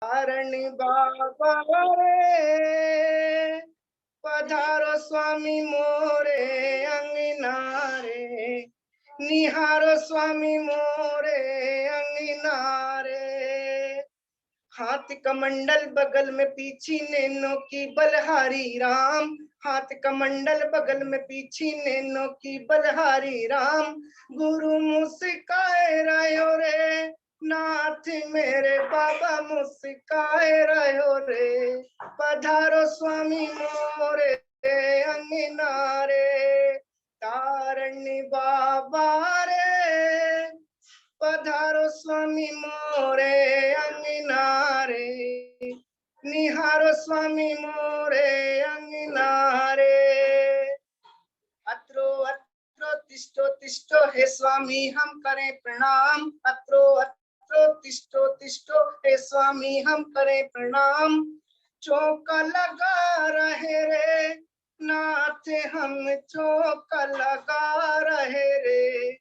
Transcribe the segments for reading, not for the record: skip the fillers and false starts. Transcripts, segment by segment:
तारणी बाबा रे, पधारो स्वामी मोरे अंगना रे, निहारो स्वामी मोरे अंगना रे। हाथ कमंडल बगल में पीछी नैनो की बलहारी राम, हाथ कमंडल बगल में पीछी नैनो की बलहारी राम। गुरु मुस्काए रहो रे, नाथ मेरे बाबा मुस्काए रहो रे, पधारो स्वामी मोरे अंगना रे। तारणी बाबा रे, पधारो स्वामी मोरे अंगना रे, निहारो स्वामी मोरे अंगना रे। अत्रो अत्रो तिष्ठो तिष्ठो हे स्वामी हम करें प्रणाम, अत्रो अत्रो तिष्ठो तिष्ठो हे स्वामी हम करें प्रणाम। चौका लगा रहे रे नाथ हम चौका लगा रहे रे,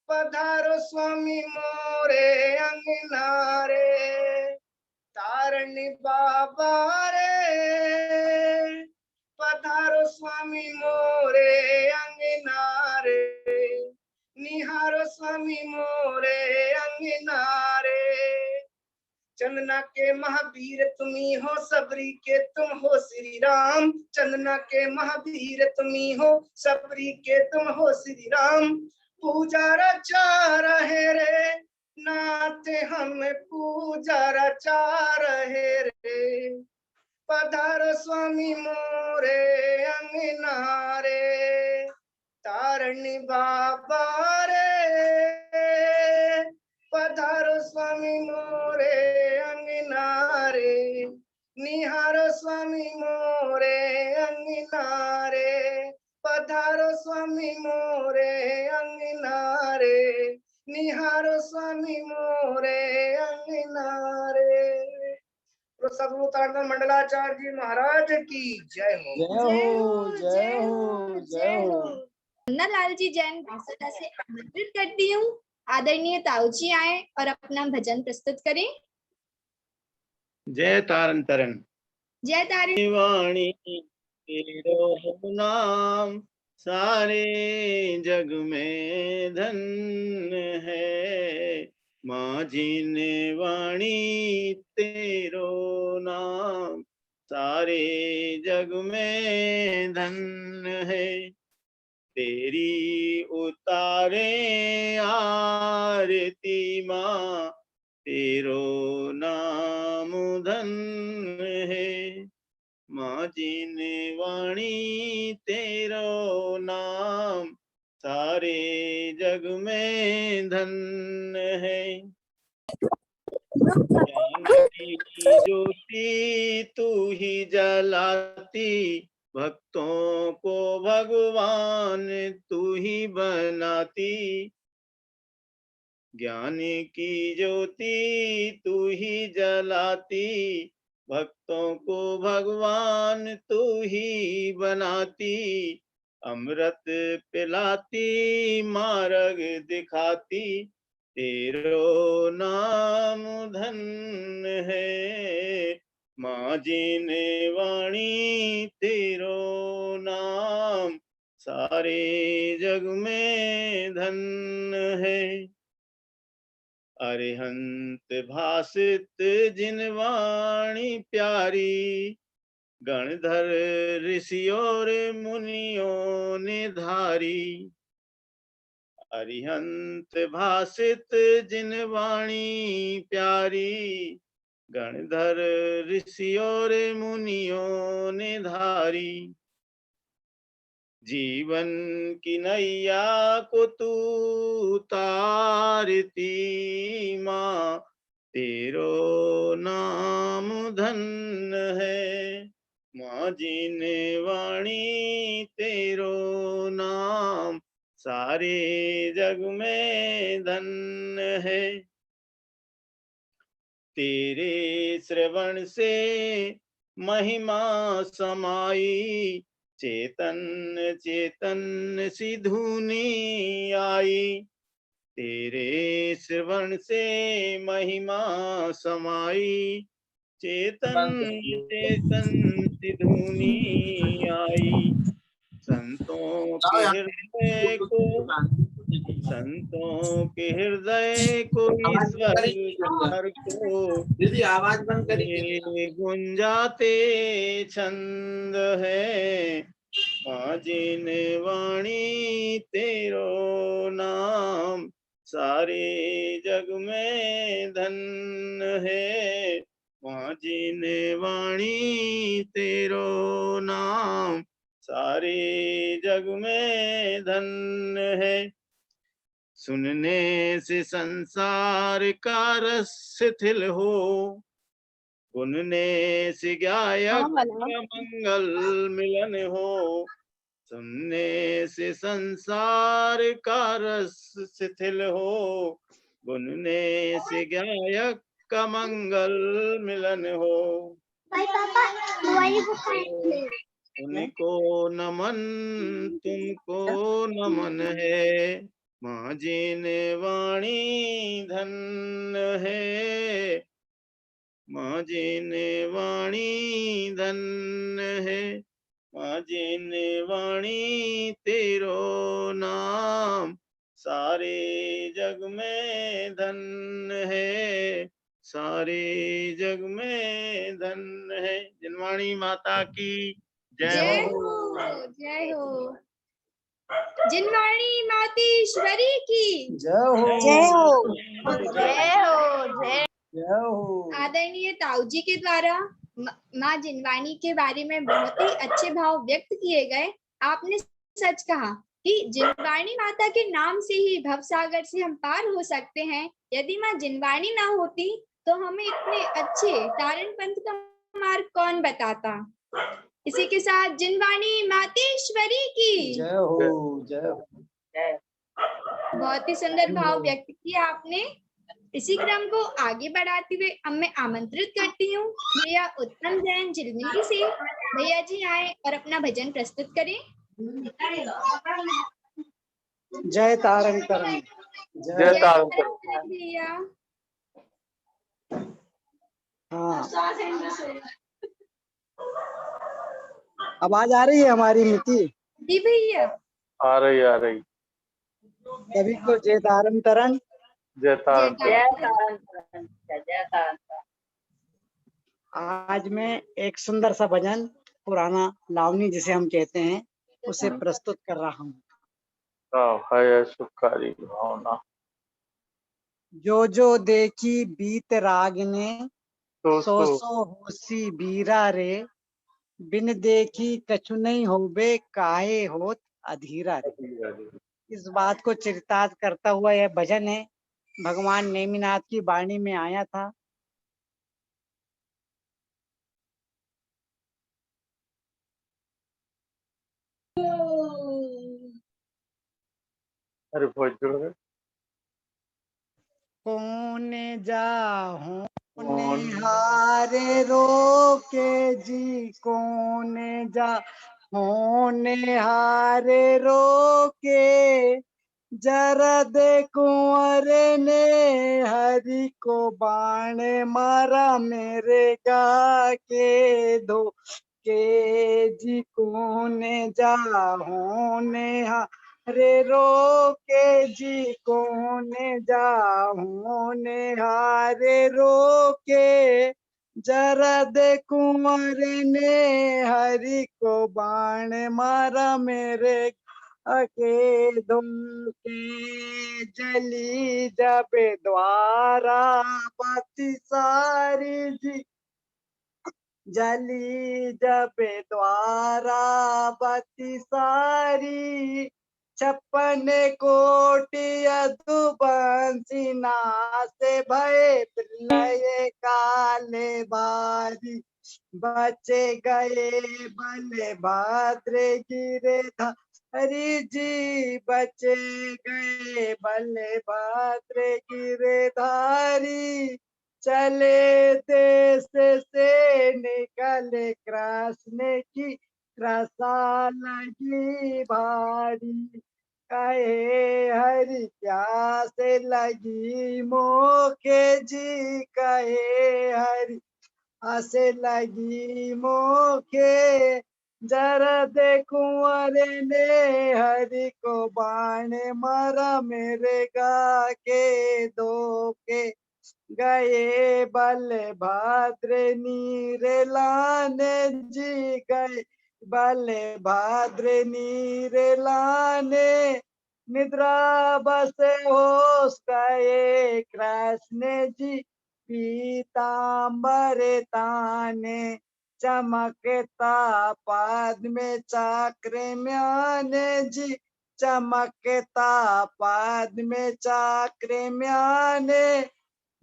पधारो स्वामी मोरे अंगना रे। तारणी बाबा रे, पधारो स्वामी मोरे अंगना रे, निहारो स्वामी मोरे अंगना रे। चंदना के महावीर तुम्ही हो, सबरी के तुम हो श्री राम, चंदना के महावीर तुम्ही हो, सबरी के तुम हो श्री राम। पूजा रचा रहे रे नाथ हम पूजा रचा रहे रे, पधारो स्वामी मोरे अंगना रे। तारणी बाबा रे, पधारो स्वामी मोरे अंगना रे, निहारो स्वामी मोरे अंगना रे, पधारो स्वामी मोरे अंगना रे, निहारो स्वामी मोरे अंगना रे। तो सदगुरु मंडलाचार्य जी महाराज की जय हो। जय हो जय हो जय हो। लाल जी जैन सदा से आमंत्रित करती हूँ, आदरणीय ताऊ जी आए और अपना भजन प्रस्तुत करें। जय तारन तरन। जय तारन वाणी तेरो नाम सारे जग में धन्य है, माझी ने वाणी तेरो नाम सारे जग में धन्य है। तेरी उतारे आरती माँ तेरो नाम धन्य है, माँ जी ने वाणी तेरो नाम सारे जग में धन्य है। ज्ञान की ज्योति तू ही जलाती, भक्तों को भगवान तू ही बनाती। ज्ञान की ज्योति तू ही जलाती, भक्तों को भगवान तू ही बनाती। अमृत पिलाती मार्ग दिखाती, तेरो नाम धन्य है, माँ जी ने वाणी तेरो नाम सारे जग में धन्य है। अरिहंत भासित जिन वाणी प्यारी, गणधर ऋषि और मुनियों ने धारी। अरिहंत भासित जिन वाणी प्यारी, गणधर ऋषि और मुनियों ने धारी। जीवन की नैया को तू तारती माँ, तेरो नाम धन्य है, माँ जी ने वाणी तेरो नाम सारे जग में धन्य है। तेरे श्रवण से महिमा समाई, चेतन चेतन सी धुनी आई। तेरे श्रवण से महिमा समाई, चेतन चेतन सी धुनी आई। संतों के हृदय को ईश्वर हर को दीदी आवाज बंद करिए। ये गुंजाते छंद है। माजिन वाणी तेरो नाम सारे जग में धन है। माजिन वाणी तेरो नाम सारे जग में धन है। सुनने से संसार का रस शिथिल हो, सुनने से गायक का मंगल मिलन हो। सुनने से संसार का रस शिथिल हो, सुनने से गायक का मंगल मिलन हो। उनको नमन तुमको नमन है। माजिन वाणी धन है। माजिन वाणी धन है। माजिन वाणी तेरो नाम सारे जग में धन है। सारे जग में धन है। जिनवाणी माता की जय हो, जय हो। जिनवाणी मातेश्वरी की जय हो, जय हो। जय हो, जय। जय हो। आदरणीय ताऊ जी के द्वारा माँ जिनवाणी के बारे में बहुत ही अच्छे भाव व्यक्त किए गए। आपने सच कहा कि जिनवाणी माता के नाम से ही भवसागर से हम पार हो सकते हैं। यदि माँ जिनवाणी ना होती तो हमें इतने अच्छे तारण पंथ का मार्ग कौन बताता। इसी के साथ जिनवाणी मातेश्वरी की जय हो, जय हो। बहुत ही सुंदर भाव व्यक्त किया आपने। इसी क्रम को आगे बढ़ाते हुए अब मैं आमंत्रित करती हूँ भैया उत्तम जैन झिलमिली से। भैया जी आए और अपना भजन प्रस्तुत करें। जय तारण करण। जय तारण करण भैया। हाँ, आवाज आ रही है हमारी मिति? जी भैया। आ रही आ रही। सभी को जय तारण तरण। जय तारण आज मैं एक सुंदर सा भजन पुराना लावनी जिसे हम कहते हैं उसे प्रस्तुत कर रहा हूँ। है सुखारी भावना। जो जो देखी बीत राग ने तो सो सो होसी बीरा रे। बिन देखी कछु नहीं होबे काहे होत अधीरा रे। इस बात को चरितार्थ करता हुआ यह भजन है। भगवान नेमिनाथ की वाणी में आया था। अरे बहुत जुड़ गए। कौन जाहूं निहारे रोके जी। कौन जा होने हारे रोके। जरा दे कुंवर ने हरि को बाण मारा मेरे गा के दो के जी। कौन जा होने रे रोके जी। कौन जा होने हारे रोके। जरा दे कुंवर ने हरि को बाण मारा मेरे के दो के। जली जबे द्वारा पति सारी जी। जली जबे द्वारा बती सारी। 56 कोटि अधुबंसी नासे भय प्रलय काले बारी। बचे गए बल भद्र गिरे हरि जी। बचे गए बल भद्र गिरे धारी। चले देश से निकले कृष्ण की रसा लगी भारी। कहे हरि प्यास लगी मोखे जी। कहे हरि आसे लगी मोखे जरा दे कुंवरे ने हरि को बाण मारा मेरे गा के धोखे गए बलभाद्र नीरे लाने जी गए बलभाद्र नीरे लाने निद्रा बस होश गए कृष्ण जी पीताम्बर ताने चमकता पाद में चाक्र म्याने जी चमकता पाद में चाक्र म्याने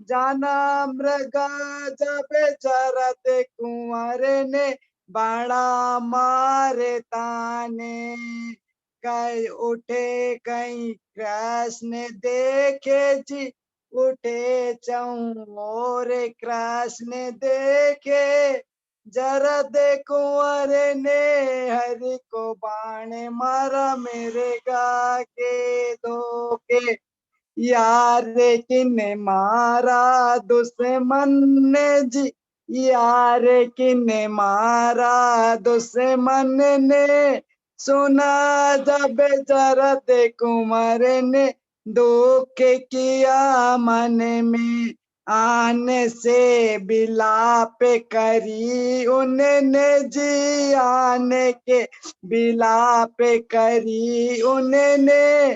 जाना मृगा जब चरत कुंवर ने बाणा मारे ताने कई उठे कई कृष्ण देखे जी उठे चौर कृष्ण देखे जरद कुंवर ने हरि को बाण मारा मेरे गा के धोखे यार किने मारा दुश्मन ने जी यार किने मारा दुश्मन ने सुना जब जरद कुंवर ने दुख किया मन में आने से बिलाप करी उन्होंने जी आने के बिलाप करी उन्होंने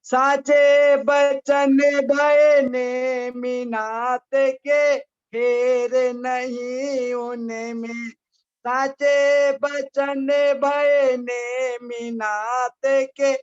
साचे बचन भय ने मीनात के फेर नहीं उनमें साचे बचन भय ने मीनात के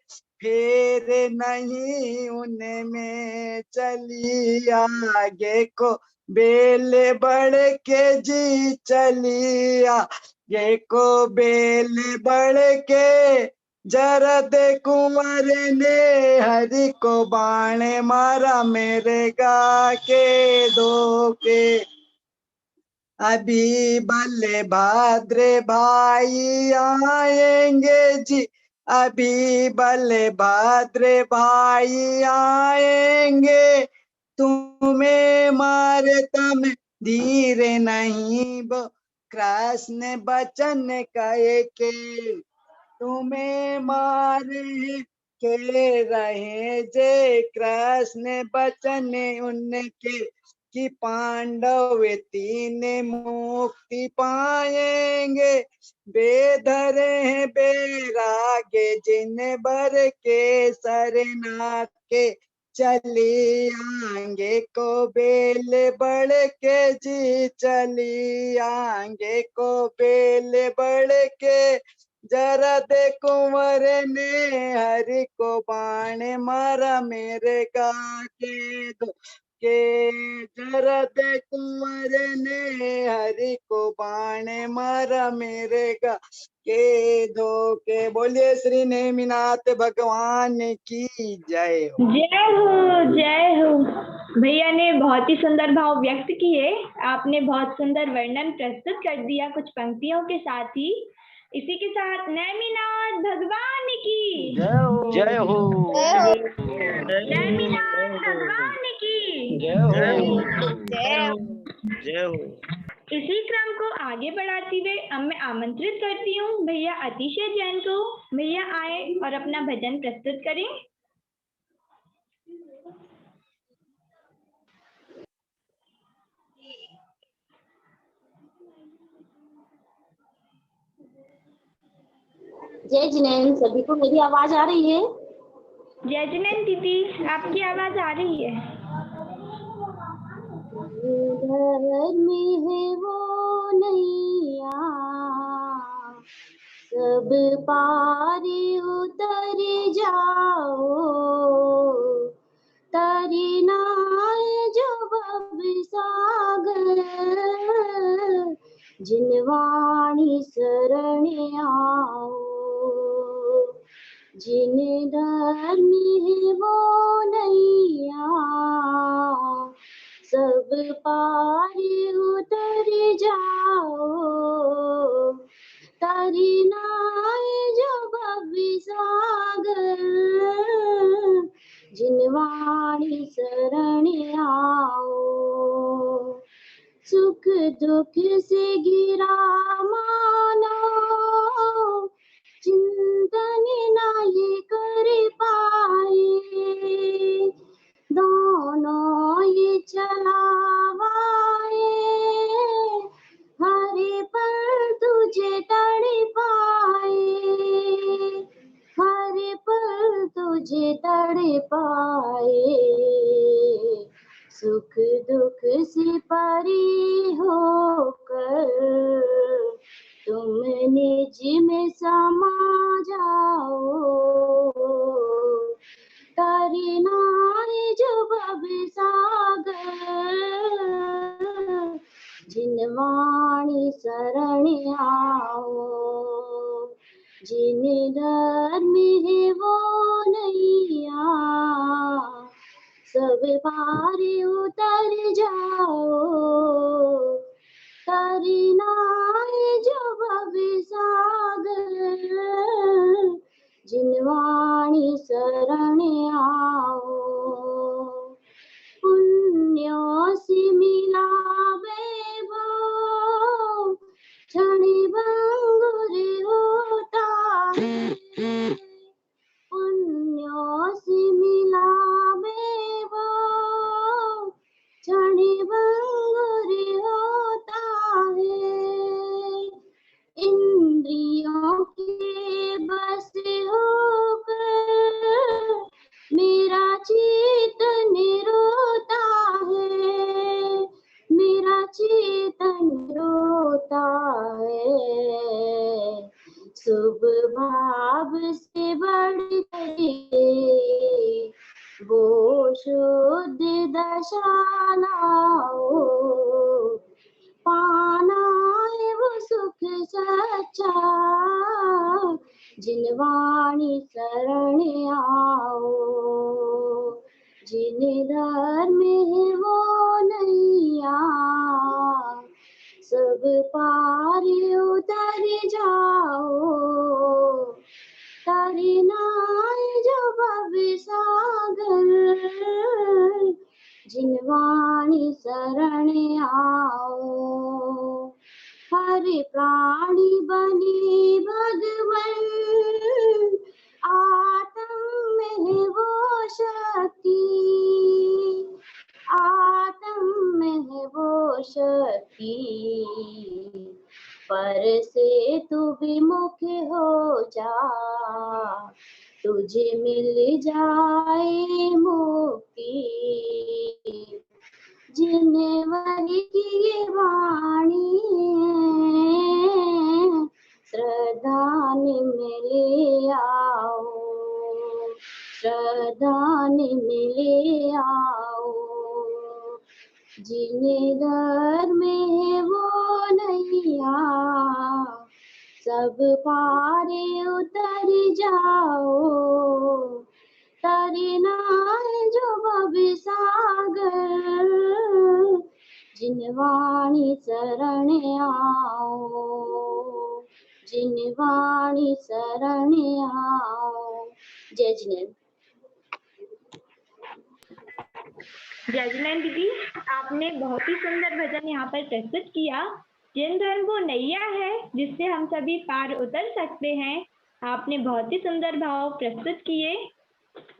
फेर नहीं उनमें चली आगे को बेल बढ़ के जी चली आगे को बेल बढ़ के जरद कुंवर ने हरि को बाण मारा मेरे गा के धोखे अभी बलभाद्र भाई आएंगे जी अभी बलभाद्र भाई आएंगे तुम्हें मारे तम धीरे नहीं बो कृष्ण बचन कहे के तुम्हें मारे के रहे जे कृष्ण बचन उनके कि पांडव तीन मुक्ति पाएंगे बेधरे हैं बैरागे जिन भर के सरनाथ के चली आगे को बेल बढ़ के जी चली आगे को बेल बढ़ के जरा दे कुंवर ने हरि को बाण मारा मेरे गा के दो के जरा दे कुंवर ने हरि को बाण मारा मेरे गा के दो के बोलिए श्री नेमिनाथ भगवान की जय हो। जय हो जय हो। भैया ने बहुत ही सुंदर भाव व्यक्त किए। आपने बहुत सुंदर वर्णन प्रस्तुत कर दिया कुछ पंक्तियों के साथ ही। इसी के साथ नेमिनाथ भगवान की जय हो जय हो नेमिनाथ भगवान की जय हो जय हो। इसी क्रम को आगे बढ़ाते हुए अब मैं आमंत्रित करती हूँ भैया अतिशय जैन को। भैया आए और अपना भजन प्रस्तुत करें। जय जिनेन, सभी को मेरी आवाज आ रही है? जय जिनेन दीदी, आपकी आवाज आ रही है। घर में है वो नैया सब पार उतर जाओ तरना जब सागर जिनवाणी शरण आओ जिन धर्म है वो नैया सब पार उतर जाओ तरना जब सागर जिनवाणी शरण आओ सुख दुख से गिरा मानो, चिंतन ना ये कर पाए, दोनों ये चलावाए, हर पल तुझे तड़पाए, हर पल तुझे तड़पाए, सुख दुख से परे होकर तुम निज में समा जाओ, तरना है जो भव सागर, जिन वाणी शरण आओ, जिन डर में है वो नैया, सब पार उतर जाओ, तरना है जो भव सागर, जिन वाणी शरण आओ, पुण्यों से मिला वैभव, क्षण भंगुर होता है, पुण्यों से मिला वैभव, क्षण भंगुर होता है, इंद्रियों के बस होकर मेरा चेतन रोता है, मेरा चेतन रोता है, शुभ भाव से बढ़ के वो शुद्ध दशा लाओ, पाना है वो सुख सच्चा, जिन वाणी शरण आओ, जिन धर्म है वो नैया, सब पार उतर जाओ, तरना है जो भव सागर, जिन वाणी शरण आओ, हर प्राणी बने भगवन, आत्म में है वो शक्ति, आत्म में है वो शक्ति, पर से तू विमुख हो जा, तुझे मिल जाए मुक्ति, जिन्हें वही की ये वाणी श्रद्धान में ले आओ, श्रद्धान में ले आओ, जिन्हें धर्म है वो नैया, सब पारे उतर जाओ, तरना है जो भव सागर, जिन वाणी शरण आओ, जिन वाणी शरण आओ। जय जिनेन्द्र। जय जिनेन्द्र दीदी, आपने बहुत ही सुंदर भजन यहाँ पर प्रस्तुत किया। जिन धर्म वो नैया है जिससे हम सभी पार उतर सकते हैं, आपने बहुत ही सुंदर भाव प्रस्तुत किए।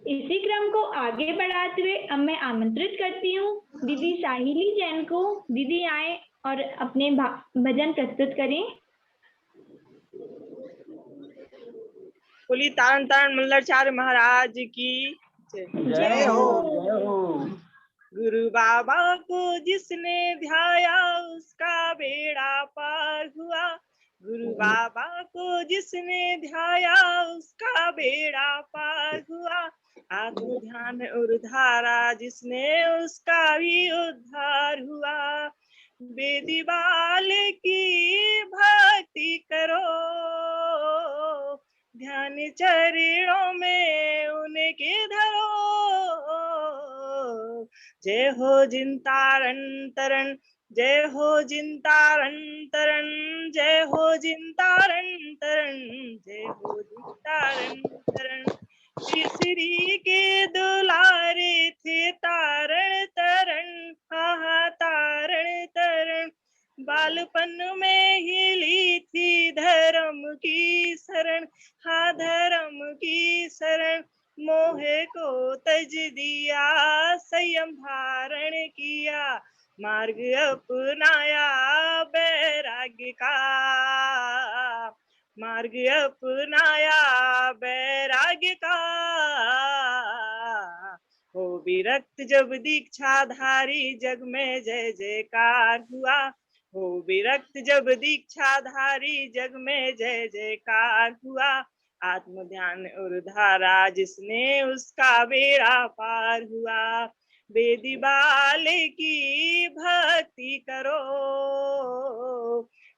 इसी क्रम को आगे बढ़ाते हुए अब मैं आमंत्रित करती हूँ दीदी साहिली जैन को। दीदी आए और अपने भजन प्रस्तुत करें। बोली तारण तारण मल्लाचार्य महाराज की जय हो, जय हो। गुरु बाबा को जिसने ध्याया उसका बेड़ा पार हुआ, गुरु बाबा को जिसने ध्याया उसका बेड़ा पार हुआ, आत्म ध्यान और धारा जिसने उसका भी उद्धार हुआ। बेदी बाले की भक्ति करो, ध्यान चरणों में उनके धरो। जय हो जिन तारण तरण, जय हो जिन तारण तरण, जय हो जिन तारण तरण, जय हो जिन तारण तरण। श्री के दुलारे थे तारण तरण, हा तारण तरण। बालपन में ही ली थी धर्म की शरण, हाँ धर्म की शरण। मोहे को तज दिया, संयम धारण किया, मार्ग अपनाया बैराग्य का, मार्ग अपनाया बैराग्य का। हो विरक्त जब दीक्षाधारी, जग में जय जयकार हुआ। हो विरक्त जब दीक्षाधारी, जग में जय जयकार हुआ। आत्म ध्यान और धारा जिसने, उसका बेड़ा पार हुआ। वेदी बाले की भक्ति करो,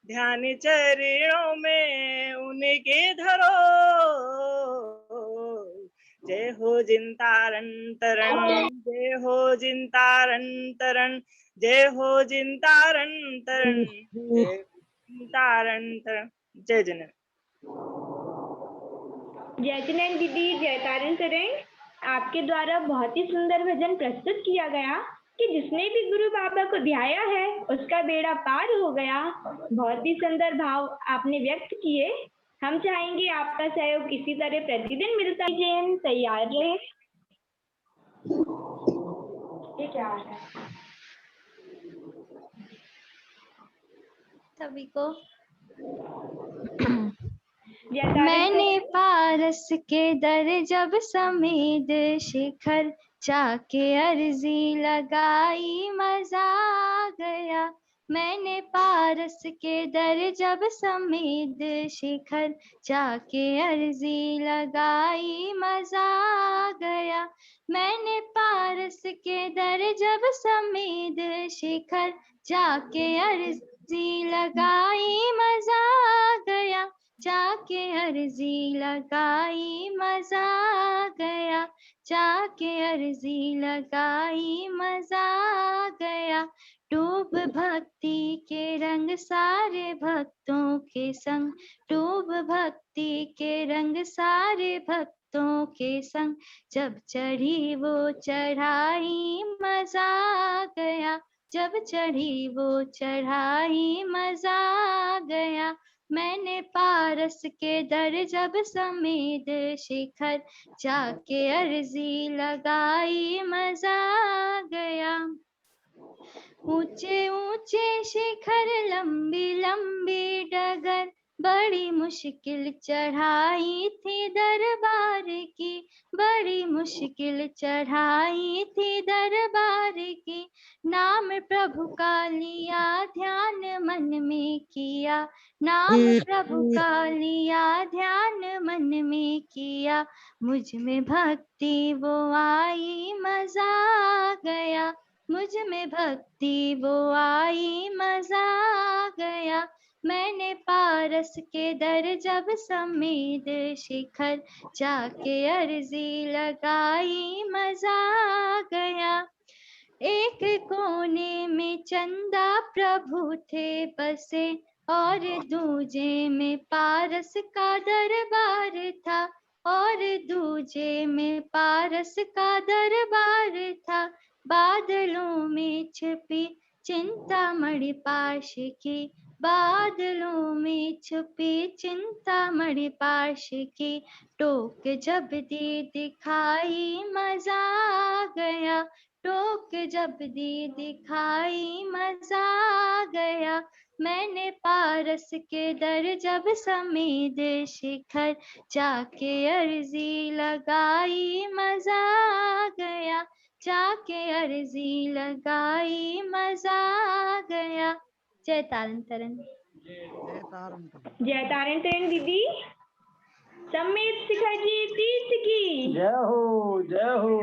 ध्यान चरणों में उनके धरो। जय हो जिनतारण तरण, जय हो जिनतारण तरण, जय हो जिनतारण तरण, जय हो जिनतारण तरण। जय जनन। जय जनन दीदी, जय तारण तरण। आपके द्वारा बहुत ही सुंदर भजन प्रस्तुत किया गया कि जिसने भी गुरु बाबा को ध्याया है उसका बेड़ा पार हो गया। बहुत ही सुंदर भाव आपने व्यक्त किए। हम चाहेंगे आपका सहयोग इसी तरह प्रतिदिन मिलता रहे। तैयार रहे। ये क्या है? सभी को जय तारण मैंने पारस के दर जब समेद शिखर जाके अर्जी लगाई, मजा आ गया। मैंने पारस के दर जब समेद शिखर जाके अर्जी लगाई, मजा आ गया। मैंने पारस के दर जब समेद शिखर जाके अर्जी लगाई, मजा आ गया। जाके अर्जी लगाई, मजा आ गया। जाके अर्जी लगाई, मजा आ गया। डूब भक्ति के रंग सारे भक्तों के संग, डूब भक्ति के रंग सारे भक्तों के संग। जब चढ़ी वो चढ़ाई, मजा आ गया। जब चढ़ी वो चढ़ाई, मजा आ गया। मैंने पारस के दर जब समेद शिखर जाके अर्जी लगाई, मजा आ गया। ऊंचे ऊंचे शिखर, लंबी लंबी डगर, बड़ी मुश्किल चढ़ाई थी दरबार की, बड़ी मुश्किल चढ़ाई थी दरबार की। नाम प्रभु का लिया, ध्यान मन में किया, नाम प्रभु का लिया, ध्यान मन में किया। मुझ में भक्ति वो आई, मजा आ गया। मुझ में भक्ति वो आई, मजा आ गया। मैंने पारस के दर जब समेद शिखर जाके अर्जी लगाई, मजा आ गया। एक कोने में चंदा प्रभु थे बसे, और दूजे में पारस का दरबार था, और दूजे में पारस का दरबार था। बादलों में छिपी चिंतामणि पाश की, बादलों में छुपी चिंतामणि पाश की। टोक जब दी दिखाई, मजा आ गया। टोक जब दी दिखाई, मजा आ गया। मैंने पारस के दर जब समेद शिखर जाके अर्जी लगाई, मजा आ गया। जाके अर्जी लगाई, मजा आ गया। जय तारण तरण। जय तारण तरण दीदी। समेत शिखर जी तीर्थ की जय हो, जय हो।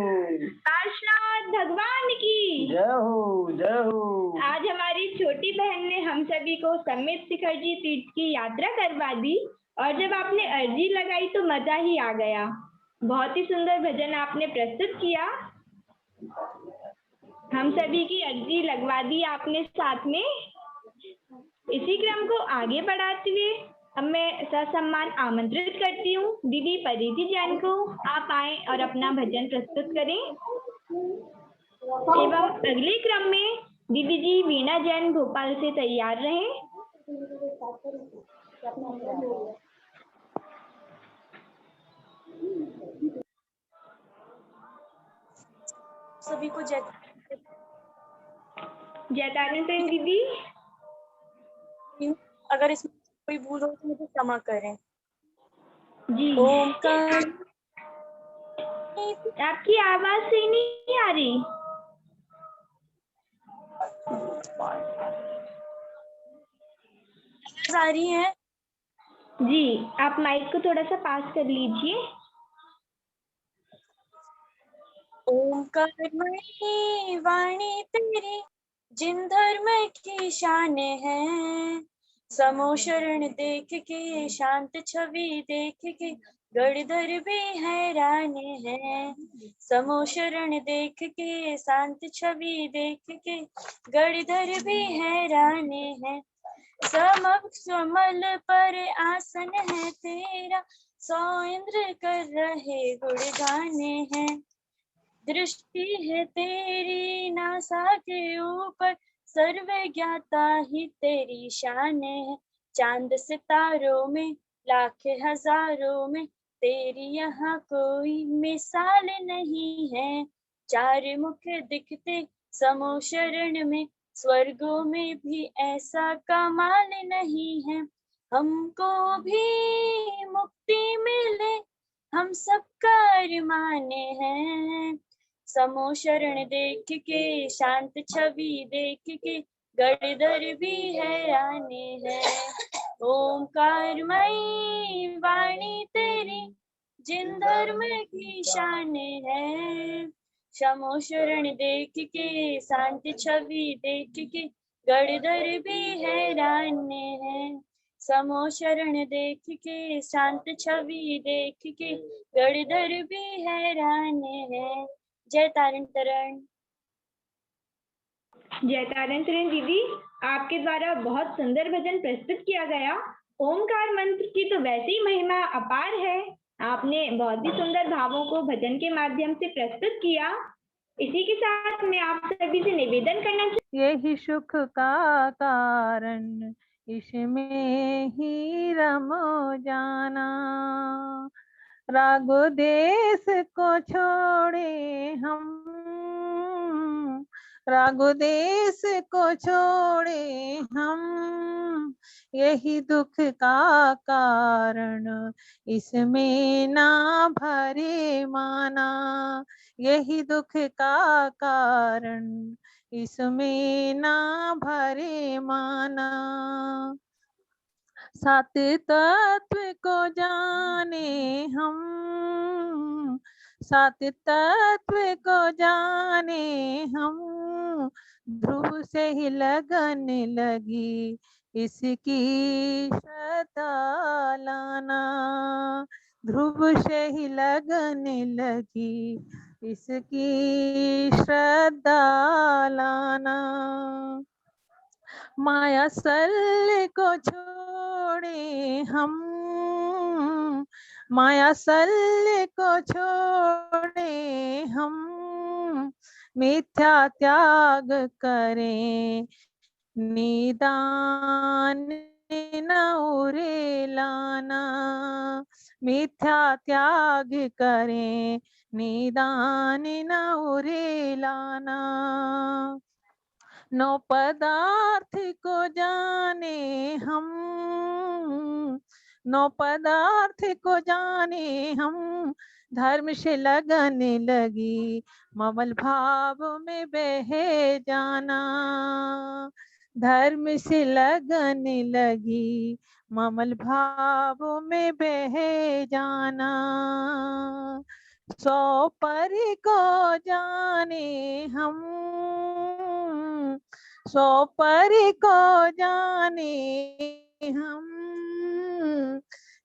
काशनाथ भगवान की जय हो, जय हो। आज हमारी छोटी बहन ने हम सभी को समेत शिखर जी तीर्थ की यात्रा करवा दी, और जब आपने अर्जी लगाई तो मजा ही आ गया। बहुत ही सुंदर भजन आपने प्रस्तुत किया। हम सभी की अर्जी लगवा दी आपने साथ में। इसी क्रम को आगे बढ़ाते हुए अब मैं ससम्मान आमंत्रित करती हूँ दीदी परिधि जैन को। आप आए और अपना भजन प्रस्तुत करें। एवं अगले क्रम में दीदी जी वीणा जैन भोपाल से तैयार रहें। सभी को जय जयतारण दीदी। अगर इसमें कोई भूल हो तो मुझे क्षमा करें। जी ओमकार आपकी आवाज सही नहीं आ रही। आ रही है? जी आप माइक को थोड़ा सा पास कर लीजिए। ओमकार मणि वाणी तेरी जिन धर्म की शान है, समो शरण देख के शांत छवि देख के गणधर भी हैरान है। समो शरण देख के शांत छवि देख के गणधर भी हैरान है। समल पर आसन है तेरा, सौ इंद्र कर रहे गुणगान है। दृष्टि है तेरी नासा के ऊपर, सर्व ज्ञाता ही तेरी शान है। चांद सितारों में लाख हजारों में तेरी यहाँ कोई मिसाल नहीं है। चार मुख दिखते समो शरण में, स्वर्गों में भी ऐसा कमाल नहीं है। हमको भी मुक्ति मिले हम सबका अरमान है। समो शरण देख के शांत छवि देख के गणधर भी हैरान है। ओमकार मई वाणी तेरी जिन धर्म की शान है, समो शरण देख के शांत छवि देख के गणधर भी हैरान है। समो शरण देख के शांत छवि देख के गणधर भी हैरान है। जय तारण तरण। जयतारण दीदी आपके द्वारा बहुत सुंदर भजन प्रस्तुत किया गया। ओमकार मंत्र की तो वैसे ही महिमा अपार है। आपने बहुत ही सुंदर भावों को भजन के माध्यम से प्रस्तुत किया। इसी के साथ मैं आप सभी से निवेदन करना चाहती हूँ। यही सुख का कारण इसमें ही रमो जाना, रागो देश को छोड़े हम, रागो देश को छोड़े हम, यही दुख का कारण इसमें ना भरे माना, यही दुख का कारण इसमें ना भरे माना। सात तत्व को जाने हम, सात तत्व को जाने हम, ध्रुव से ही लगन लगी इसकी श्रद्धा लाना, ध्रुव से ही लगन लगी इसकी श्रद्धा लाना। माया सल को छोड़े हम, माया सल को छोड़े हम, मिथ्या त्याग करें निदान न उरे लाना, मिथ्या त्याग करें निदान न उरे लाना। नौ पदार्थ को जाने हम, नौ पदार्थ को जाने हम, धर्म से लगन लगी ममल भाव में बहे जाना, धर्म से लगन लगी ममल भाव में बहे जाना। सौ परी को जाने हम, सौ परी को जाने हम,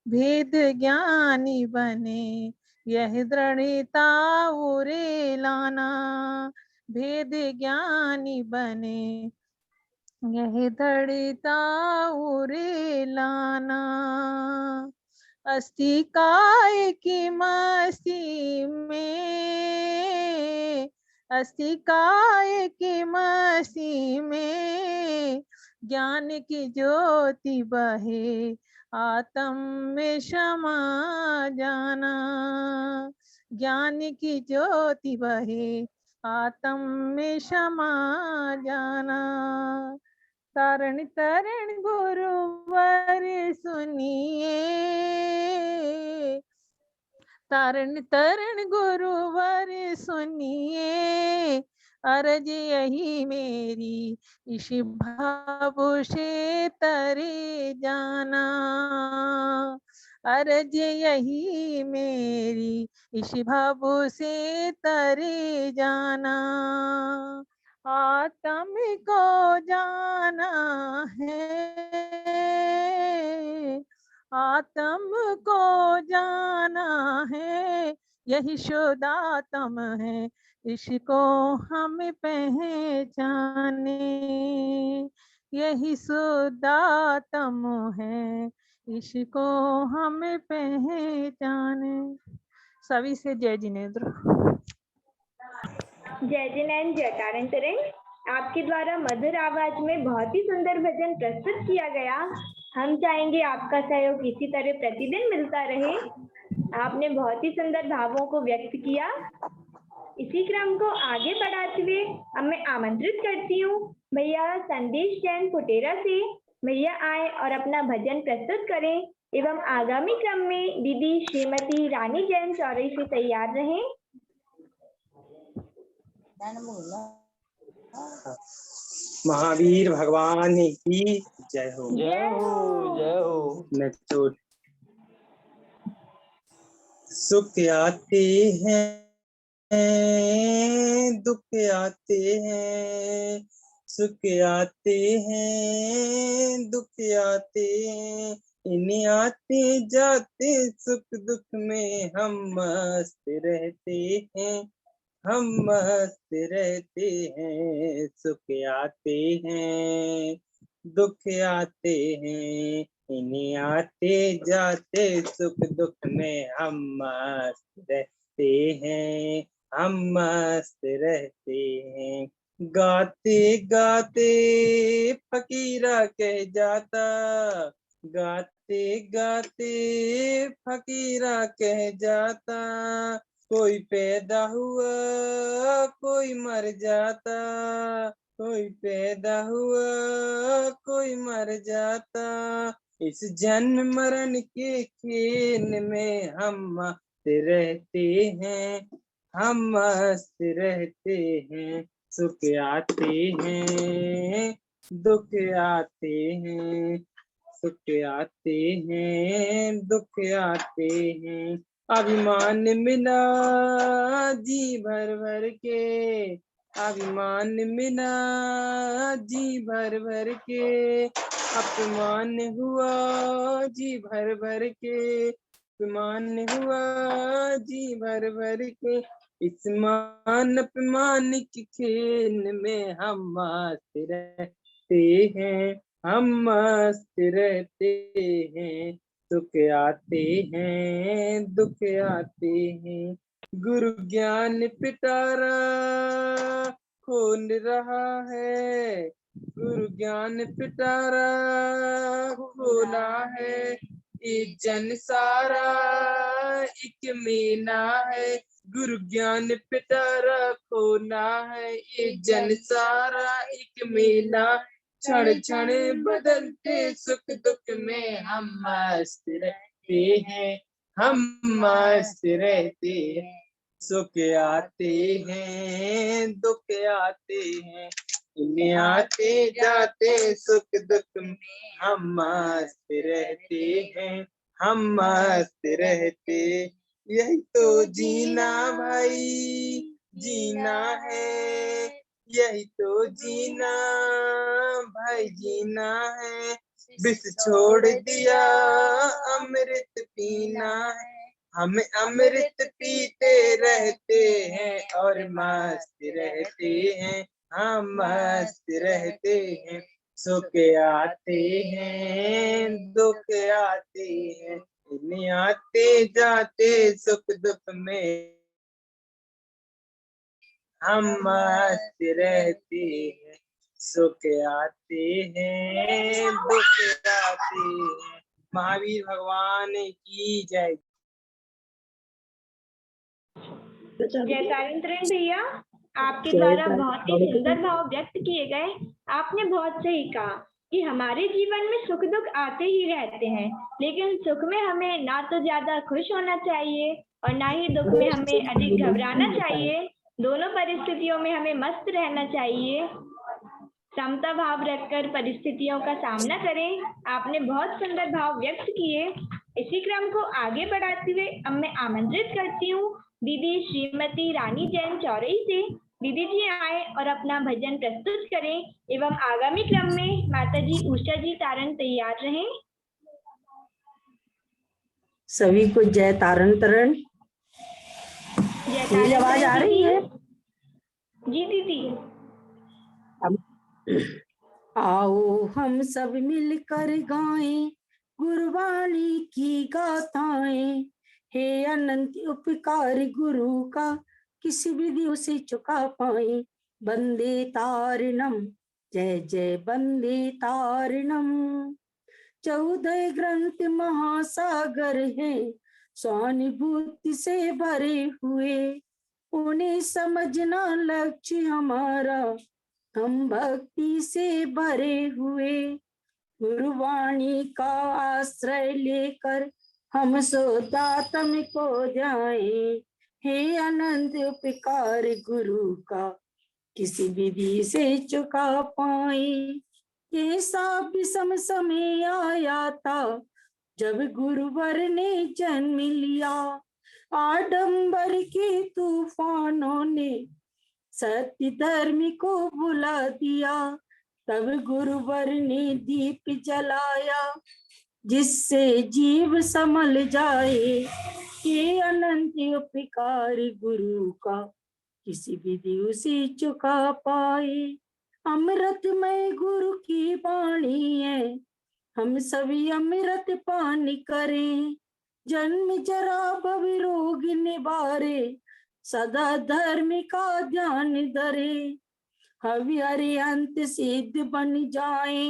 भेद ज्ञानी बने यह दृढ़ता उरे लाना, भेद ज्ञानी बने यह दृढ़ता उरे लाना। अस्थि काय की मस्ती में अस्थि काय की मसी में ज्ञान की ज्योति बहे, आत्म में क्षमा जाना। ज्ञान की ज्योति बहे, आत्म में क्षमा जाना। तारण तरण गुरुवर सुनिए, तारण तरण गुरुवर सुनिए, अर्ज यही मेरी इस भाव से तरे जाना। अर्ज यही मेरी इस भाव से तरे जाना। आत्म को जाना है, आत्म को जाना है, यही शुद्धात्म है, इसको हम पहचाने। यही शुद्धात्म है, इसको हम पहचाने। सभी से जय जिनेन्द्र। जय जिनेन्द्र जय तारण तरण, आपके द्वारा मधुर आवाज में बहुत ही सुंदर भजन प्रस्तुत किया गया। हम चाहेंगे आपका सहयोग इसी तरह प्रतिदिन मिलता रहे। आपने बहुत ही सुंदर भावों को व्यक्त किया। इसी क्रम को आगे बढ़ाते हुए अब मैं आमंत्रित करती हूँ भैया संदेश जैन फुटेरा से। भैया आए और अपना भजन प्रस्तुत करें एवं आगामी क्रम में दीदी श्रीमती रानी जैन चौरई से तैयार रहें। महावीर भगवान की जय हो। जय हो जय हो। नचो। सुख आते हैं, दुख आते हैं, सुख आते हैं, दुख आते हैं, इन्हें आते जाते सुख दुख में हम मस्त रहते हैं, हम मस्त रहते हैं। सुख आते हैं, दुख आते हैं, इन्हें आते जाते सुख दुख में हम मस्त रहते हैं, हम मस्त रहते हैं। गाते गाते फकीरा कह जाता, गाते गाते फकीरा कह जाता, कोई पैदा हुआ कोई मर जाता, कोई पैदा हुआ कोई मर जाता, इस जन्म मरण के खेल में हम मस्त रहते हैं, हम मस्त रहते हैं। सुख आते हैं, दुख आते हैं, सुख आते हैं, दुख आते हैं। अभिमान मिला जी भर भर के, अभिमान मिला जी भर भर के, अपमान हुआ जी भर भर के, अपमान हुआ जी भर भर के, इस मान अपमान के खेल में हम मस्त रहते हैं, हम मस्त रहते हैं। सुख आते हैं, दुख आते हैं, गुरु ज्ञान पिटारा खोल रहा है, गुरु ज्ञान पिटारा खोला है, एक जन सारा एक मीना है, गुरु ज्ञान पिटारा खोला है, एक जन सारा एक मीना, क्षण क्षण बदलते सुख दुख में हम मस्त रहते हैं, हम मस्त रहते हैं। सुख आते हैं, दुख आते हैं, इन्हें आते जाते सुख दुख में हम मस्त रहते हैं, हम मस्त रहते। यही तो जीना भाई जीना है, यही तो जीना भाई जीना है, विष छोड़ दिया अमृत पीना है, हम अमृत पीते रहते हैं और मस्त रहते हैं, हम मस्त रहते हैं। सुख आते हैं, दुख आते हैं, इन्हें आते जाते सुख दुख में हम मस्त रहते हैं, सुख आते हैं दुख आते हैं। महावीर भगवान की जय। जय तारण तरण भैया, आपके द्वारा बहुत ही सुंदर भाव व्यक्त किए गए। आपने बहुत सही कहा कि हमारे जीवन में सुख दुख आते ही रहते हैं, लेकिन सुख में हमें ना तो ज्यादा खुश होना चाहिए और ना ही दुख में हमें अधिक घबराना चाहिए। दोनों परिस्थितियों में हमें मस्त रहना चाहिए। समता भाव रखकर परिस्थितियों का सामना करें। आपने बहुत सुंदर भाव व्यक्त किए। इसी क्रम को आगे बढ़ाते हुए अब मैं आमंत्रित करती हूँ दीदी श्रीमती रानी जैन चौरई से। दीदी जी आए और अपना भजन प्रस्तुत करें एवं आगामी क्रम में माताजी उषा जी तारण तैयार रहें। सभी को जय तारण तरण। मेरी आवाज आ रही है? जी दीदी। आओ हम सब मिलकर गाएं गुरुवाणी की गाथाएं। हे अनंत उपकार गुरु का, किसी विधि उसे चुका पाए। वंदे तारणम, जय जय वंदे तारणम। 14 ग्रंथ महासागर है, स्वानुभूति से भरे हुए। उन्हें समझना लक्ष्य हमारा, हम भक्ति से भरे हुए। गुरुवाणी का आश्रय लेकर हम सोदातम को जाए। हे अनंत उपकार गुरु का, किसी विधि से चुका पाए। ये सब विषम समय आया था, जब गुरुवर ने जन्म लिया। आडंबर के तूफानों ने सत्य धर्म को बुला दिया। तब गुरुवर ने दीप जलाया, जिससे जीव संभल जाए। ये अनंत उपकार गुरु का, किसी विधि उसे चुका पाए। अमृतमय गुरु की वाणी है, हम सभी अमृत पान करें। जन्म जरा भव रोग निवारे, सदा धर्म का ध्यान धरे। हरि अंत सिद्ध बन जाए,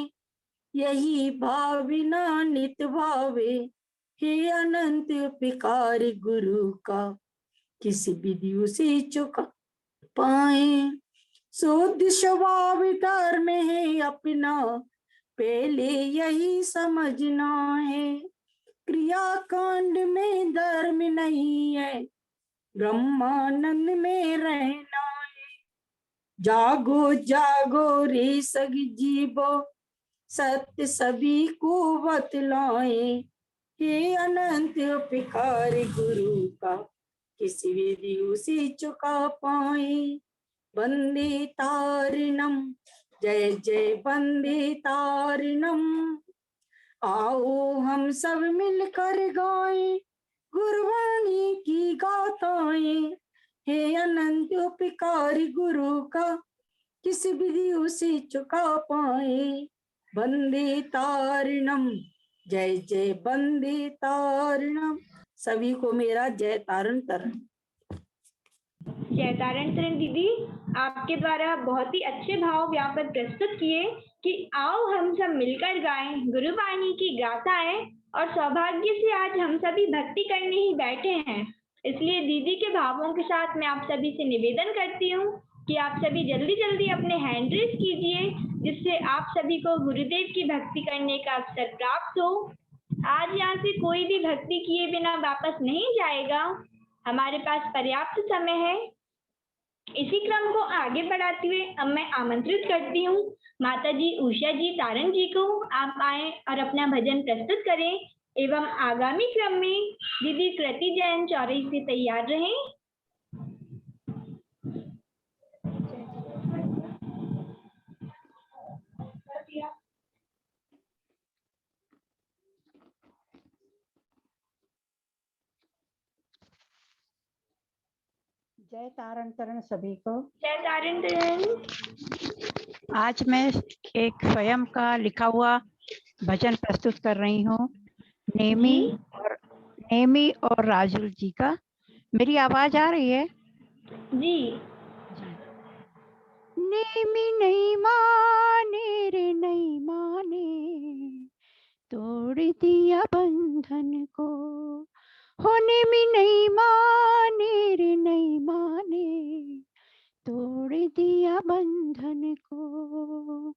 यही भावना नित भावे। हे अनंत उपकार गुरु का, किसी विधि उसे चुका पाए। शुद्ध स्वभाव धर्म है अपना, पहले यही समझना है। क्रिया कांड में धर्म नहीं है, ब्रह्मानंद में रहना है। जागो जागो रे सग जीवो, सत्य सभी को बतलाए। हे अनंत उपकार गुरु का, किसी विधि उसे चुका पाए। वंदे तारणम, जय जय वंदे तारणम। आओ हम सब मिलकर गाएं गुरुवाणी की गाथाएं। हे अनंत उपकार गुरु का, किस विधि उसे चुका पाए। वंदे तारणम, जय जय वंदे तारणम। सभी को मेरा जय तारण तरण। जय तारण तरण दीदी, आपके द्वारा बहुत ही अच्छे भाव यहाँ पर प्रस्तुत किए कि आओ हम सब मिलकर गाएं गुरुवाणी की गाथाएं। और सौभाग्य से आज हम सभी भक्ति करने ही बैठे हैं, इसलिए दीदी के भावों के साथ मैं आप सभी से निवेदन करती हूँ कि आप सभी जल्दी जल्दी अपने हैंड रेज कीजिए, जिससे आप सभी को गुरुदेव की भक्ति करने का अवसर प्राप्त हो। आज यहाँ से कोई भी भक्ति किए बिना वापस नहीं जाएगा, हमारे पास पर्याप्त समय है। इसी क्रम को आगे बढ़ाते हुए अब मैं आमंत्रित करती हूँ माताजी उषा जी तारण जी को, आप आए और अपना भजन प्रस्तुत करें एवं आगामी क्रम में दीदी कृति जैन चौरई से तैयार रहें। जय तारण तरण सभी को। जय तारण तरण। आज मैं एक स्वयं का लिखा हुआ भजन प्रस्तुत कर रही हूँ, नेमी और राजुल जी का। मेरी आवाज आ रही है? जी। नेमी नहीं माने रे नहीं माने, तोड़ दिया बंधन को। होने में नहीं माने रे नहीं माने, तोड़ दिया बंधन को।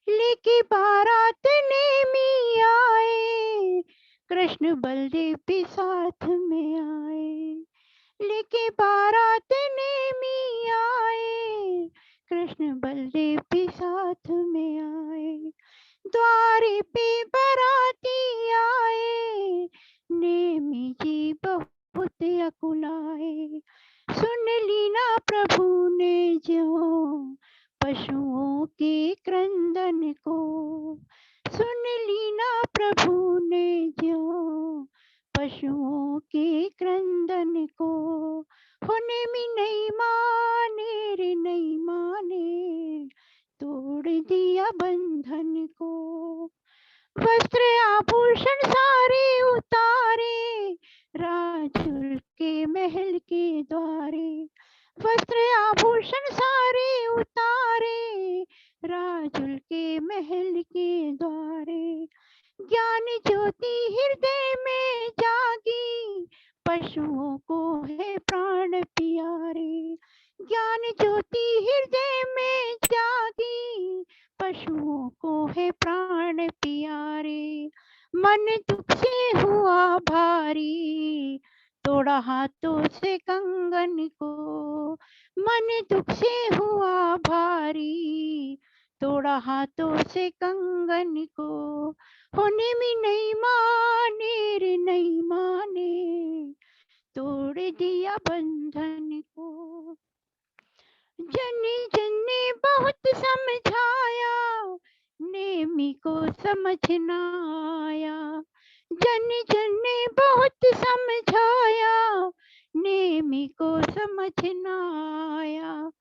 लेके बारात नेमी आए, कृष्ण बलदेव भी साथ में आए। लेके बारात नेमी आए, कृष्ण बलदेव भी साथ में आए। द्वारे पे बराती आए, नेमी जी बहुत अकुलाए। सुन ली ना प्रभु ने जो पशुओं के क्रंदन को, सुन ली ना प्रभु ने जो पशुओं के क्रंदन को। होने में नहीं माने रे नहीं माने, तोड़ दिया बंधन को। वस्त्र आभूषण सारे उतारे, राजुल के महल के द्वारे। वस्त्र आभूषण सारे उतारे, राजुल के महल के द्वारे। ज्ञान ज्योति हृदय में जागी, पशुओं को है प्राण प्यारे। ज्ञान ज्योति हृदय में जागी, पशुओं को है प्राण प्यारे। मन दुख से हुआ भारी, तोड़ा हाथों से कंगन को। मन दुख से हुआ भारी, तोड़ा हाथों से कंगन को। होने में नहीं माने रे नहीं माने, तोड़ दिया बंधन को। जन जन ने बहुत समझाया, नेमी को समझ न आया। जन जन ने बहुत समझाया, नेमी को समझ न आया।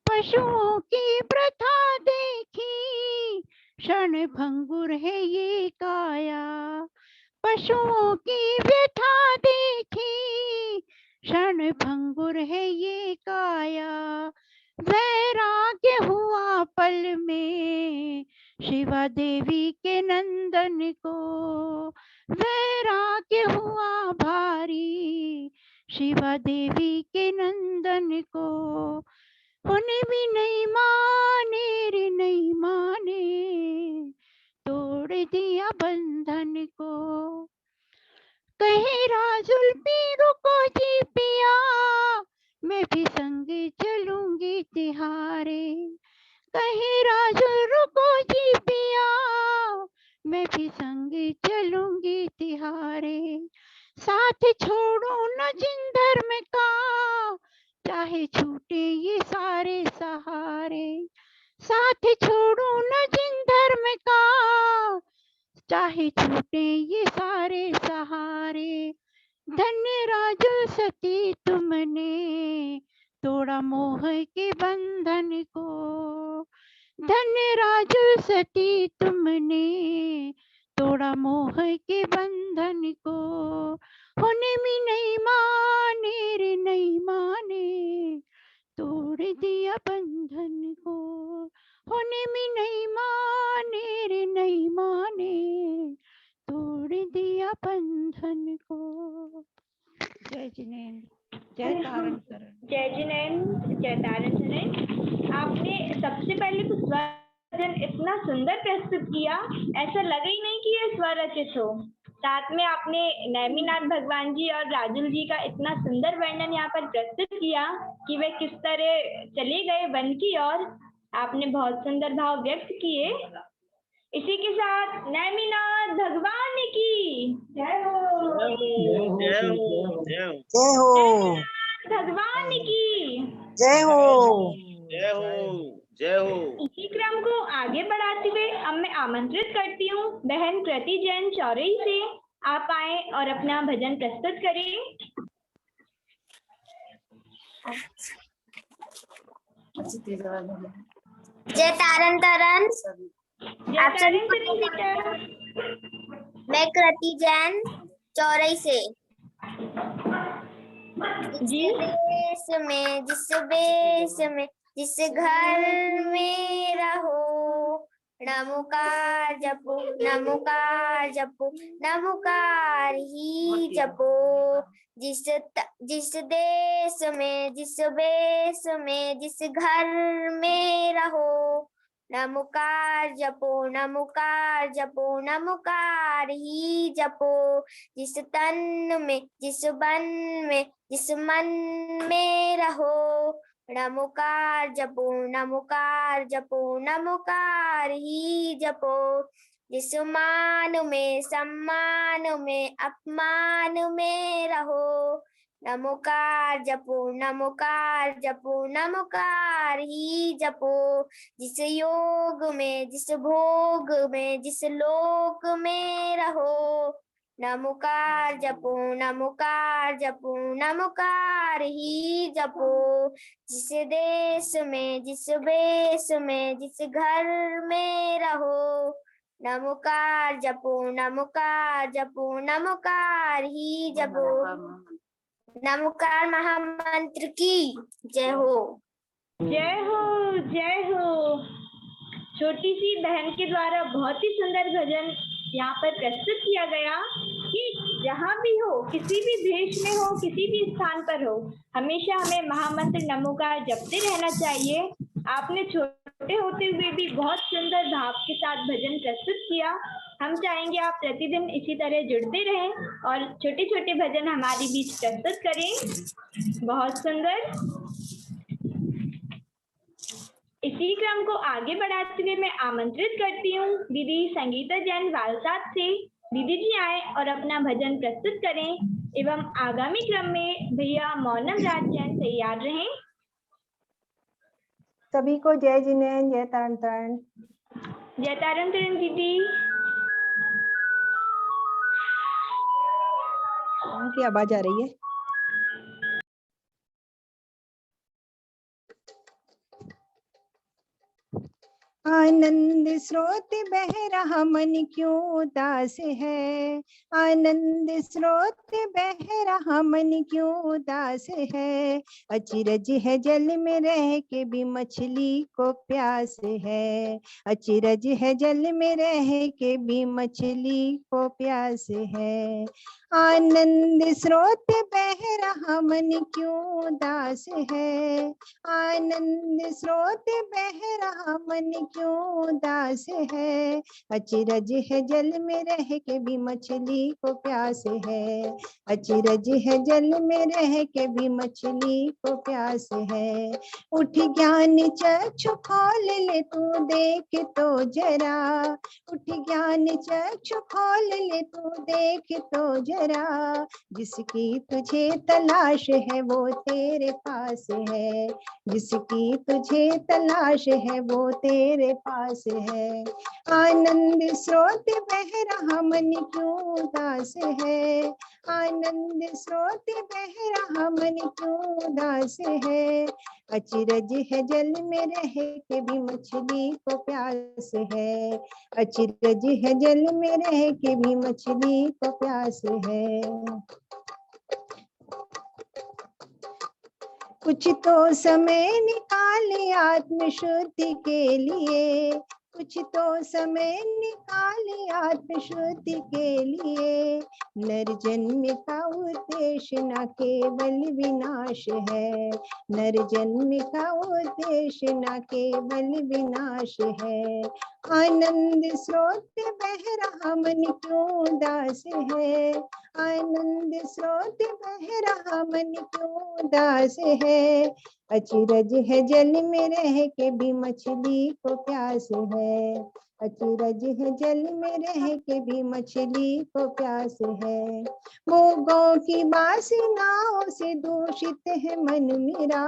पशुओं की प्रथा देखी, क्षण भंगुर है ये काया। पशुओं की व्यथा देखी, क्षण भंगुर है ये काया। वैराग्य हुआ पल में, शिवा देवी के नंदन को। वैराग्य हुआ भारी, शिवा देवी के नंदन को। होने भी नहीं माने रे नहीं माने, तोड़ दिया बंधन को। कहे राजुल पी रुको जी पिया, मैं भी संग चलूंगी तिहारे। कहे राजुल रुको जी पिया, मैं भी संग चलूंगी तिहारे। साथ छोड़ो न जिन धर्म का, चाहे छूटे ये सारे सहारे। साथ छोड़ो न जिन धर्म का, चाहे छूटे ये सारे सहारे। धन्य राजुल सती तुमने, तोड़ा मोह के बंधन को। धन्य राजुल सती तुमने, तोड़ा मोह के बंधन को। होने में नहीं माने रे नहीं माने, तोड़ दिया बंधन को। होने में नहीं माने रे नहीं माने, तोड़ दिया बंधन को। जय जिनेन्द्र, जय तारण तारण। जय जिनेन्द्र, जय तारण तारण। आपने सबसे पहले तो स्वरजन इतना सुंदर प्रस्तुत किया, ऐसा लगा ही नहीं कि ये स्वरचित हो। साथ में आपने नेमिनाथ भगवान जी और राजुल जी का इतना सुंदर वर्णन यहाँ पर प्रस्तुत किया कि वे किस तरह चले गए वन की ओर। आपने बहुत सुंदर भाव व्यक्त किए। इसी के साथ नेमिनाथ भगवान की जय हो। जय हो जय हो जय हो, भगवान की जय हो, जय हो जय हो। इसी क्रम को आगे बढ़ाते हुए अब मैं आमंत्रित करती हूँ बहन कृति जैन चौरई से। आप आए और अपना भजन प्रस्तुत करें। जय तारण तारण। आप सभी को मैं कृति जैन चौरई से। जी जिस बेस में जिस घर में रहो, नमोकार जपो, नमोकार जपो, नमोकार ही जपो। जिस देश में, जिस वेश में, जिस घर में रहो, नमोकार जपो, नमोकार जपो, नमोकार ही जपो। जिस तन में, जिस बन में, जिस मन में रहो, नमोकार जपो, नमोकार जपो, नमोकार ही जपो। जिस मान में, सम्मान में, अपमान में रहो, नमोकार जपो, नमोकार जपो, नमोकार ही जपो। जिस योग में, जिस भोग में, जिस लोक में रहो, नमोकार जपो, नमोकार जपो, नमोकार ही जपो। जिस देश में, जिस वेश में, जिस घर में रहो, नमोकार जपो, नमोकार जपो, नमोकार ही जपो। नमोकार महामंत्र की जय हो। जय हो, जय हो। छोटी सी बहन के द्वारा बहुत ही सुंदर भजन यहाँ पर प्रस्तुत किया गया कि जहाँ भी हो, किसी भी देश में हो, किसी भी स्थान पर हो, हमेशा हमें महामंत्र नमोकार जपते रहना चाहिए। आपने छोटे होते हुए भी बहुत सुंदर भाव के साथ भजन प्रस्तुत किया। हम चाहेंगे आप प्रतिदिन इसी तरह जुड़ते रहें और छोटे छोटे भजन हमारे बीच प्रस्तुत करें। बहुत सुंदर। इसी क्रम को आगे बढ़ाते हुए मैं आमंत्रित करती हूँ दीदी संगीता जैन वालसाद से। दीदी जी आए और अपना भजन प्रस्तुत करें एवं आगामी क्रम में भैया मौनम राज जैन तैयार रहें। सभी को जय जिनेन्द्र, जय तारण तारण। जय तारण तारण दीदी। कहाँ की आवाज आ रही है? आनंद स्रोत बह रहा मन क्यों उदास है, आनंद स्रोत बह रहा मन क्यों उदास है। अचिरज है जल में रह के भी मछली को प्यास है, अचिरज है जल में रह के भी मछली को प्यास है। आनंद स्रोत बह रहा मन क्यों उदास है, आनंद स्रोत बह रहा मन क्यों उदास है। अचिरज है जल में रह के भी मछली को प्यास है, अचिरज है जल में रह के भी मछली को प्यास है। उठ ज्ञान चक्षु खोल ले तू देख तो जरा, उठ ज्ञान चक्षु खोल ले तू देख तो जरा। जिसकी तुझे तलाश है वो तेरे पास है, जिसकी तुझे तलाश है वो तेरे पास है। आनंद स्रोत बह रहा मन क्यों उदास है, आनंद स्रोत बह रहा मन क्यों उदास है। अचिरज है जल में रह के भी मछली को प्यास है, अचिरज है जल में रह के भी मछली को प्यास है। कुछ तो समय निकाले आत्म शुद्धि के लिए, कुछ तो समय निकाले आत्म शुद्धि के लिए। नर जन्म का उद्देश्य न केवल विनाश है, नर जन्म का उद्देश्य न केवल विनाश है। आनंद स्रोत बह रहा मन क्यों उदास है, आनंद स्रोत बह रहा मन क्यों उदास है। अचिरज है जल में रह के भी मछली को प्यास है, अचिरज है जल में रह के भी मछली को प्यास है। भोगों की वासनाओं से दूषित है मन मेरा,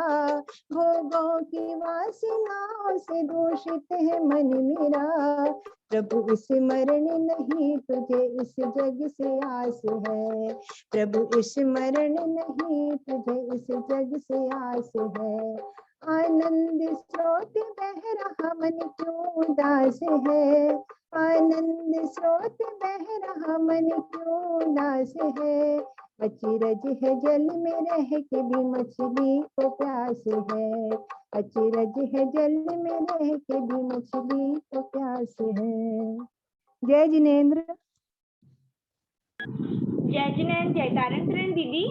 भोगों की वासनाओं से दूषित है मन मेरा। प्रभु स्मरण नहीं तुझे इस जग से आस है, प्रभु स्मरण नहीं तुझे इस जग से आस है। आनंद स्रोत बह रहा मन क्यों उदास है, आनंद स्रोत बह रहा मन क्यों दास है। अचरज है जल में रह के भी मछली को प्यास है। अचरज है जल में रह के भी मछली को प्यास है। जय जिनेन्द्र। जय जिनेन्द्र, जय तारण तरण दीदी।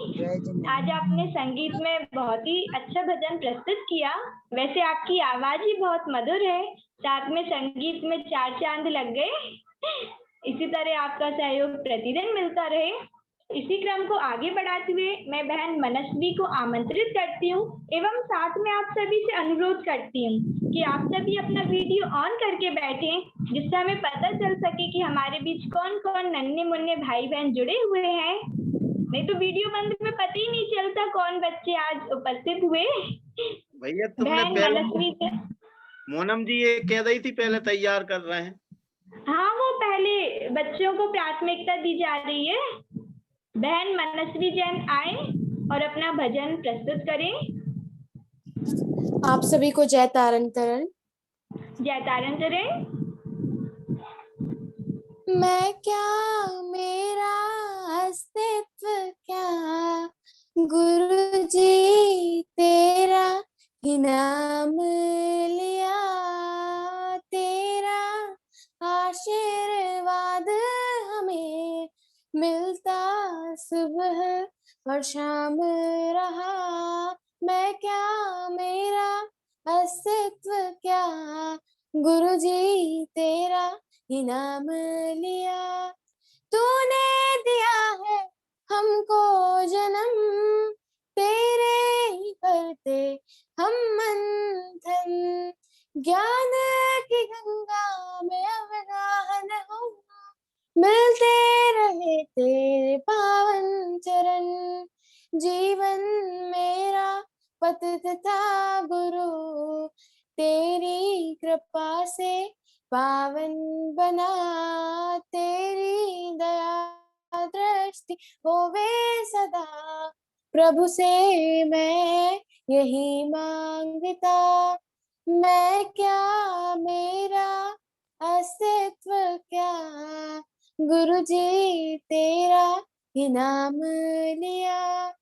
आज आपने संगीत में बहुत ही अच्छा भजन प्रस्तुत किया। वैसे आपकी आवाज ही बहुत मधुर है, साथ में संगीत में 4 चांद लग गए। इसी तरह आपका सहयोग प्रतिदिन मिलता रहे। इसी क्रम को आगे बढ़ाते हुए मैं बहन मनस्वी को आमंत्रित करती हूँ एवं साथ में आप सभी से अनुरोध करती हूँ कि आप सभी अपना वीडियो ऑन करके बैठें, जिससे हमें पता चल सके कि हमारे बीच कौन कौन नन्हे मुन्ने भाई बहन जुड़े हुए हैं। नहीं तो वीडियो बंद में पता ही नहीं चलता कौन बच्चे आज उपस्थित हुए। भैया तुमने बहन पहले मनस्वी से मोनम जी ये कह रही थी पहले तैयार कर रहे हैं। हाँ, वो पहले बच्चों को प्राथमिकता दी जा रही है। बहन मनस्वी जैन आए और अपना भजन प्रस्तुत करें। आप सभी को जय तारण तरण। जय तारण तरण। मैं क्या, मेरा अस्तित्व क्या, गुरु जी तेरा ही नाम लिया। तेरा आशीर्वाद हमें मिलता सुबह और शाम रहा। मैं क्या, मेरा अस्तित्व क्या, गुरु जी तेरा ही नाम लिया। तूने दिया है हमको जन्म, तेरे ही करते हम मंथन। ज्ञान की गंगा में अवगाहन होना, मिलते रहे तेरे पावन चरण। जीवन मेरा पतित था गुरु, तेरी कृपा से पावन बना। तेरी दया दृष्टि होवे सदा, प्रभु से मैं यही मांगता। मैं क्या, मेरा अस्तित्व क्या, गुरु जी तेरा ही नाम लिया।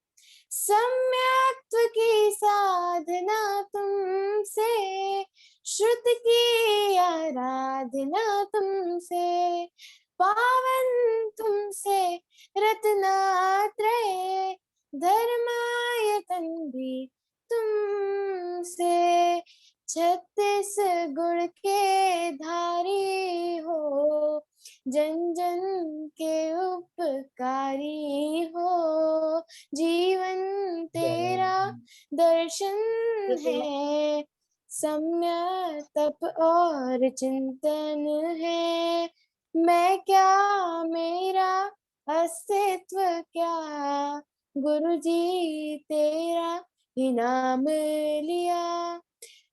सम्यक्त्व की साधना तुमसे, श्रुति की आराधना तुमसे, पावन तुमसे रत्नात्रय, धर्मायतन भी तुमसे। 36 गुण के धारी हो, जन जन के उपकारी हो। जीवन तेरा दर्शन है, सम्यक तप और चिंतन है। मैं क्या, मेरा अस्तित्व क्या, गुरु जी तेरा ही नाम लिया।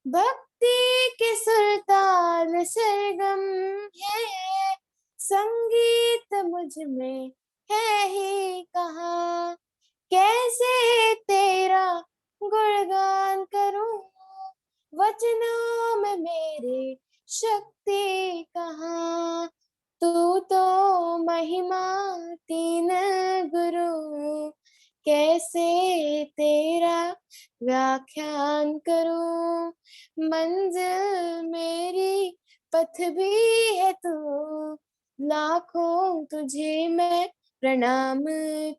भक्ति के सुरताल सरगम है, संगीत मुझ में है ही कहाँ। कैसे तेरा गुणगान करूं, वचनों में मेरे शक्ति कहाँ। तू तो महिमा तीन गुरु, कैसे तेरा व्याख्यान करूं। मंजिल मेरी पथ भी है तू, लाखों तुझे मैं प्रणाम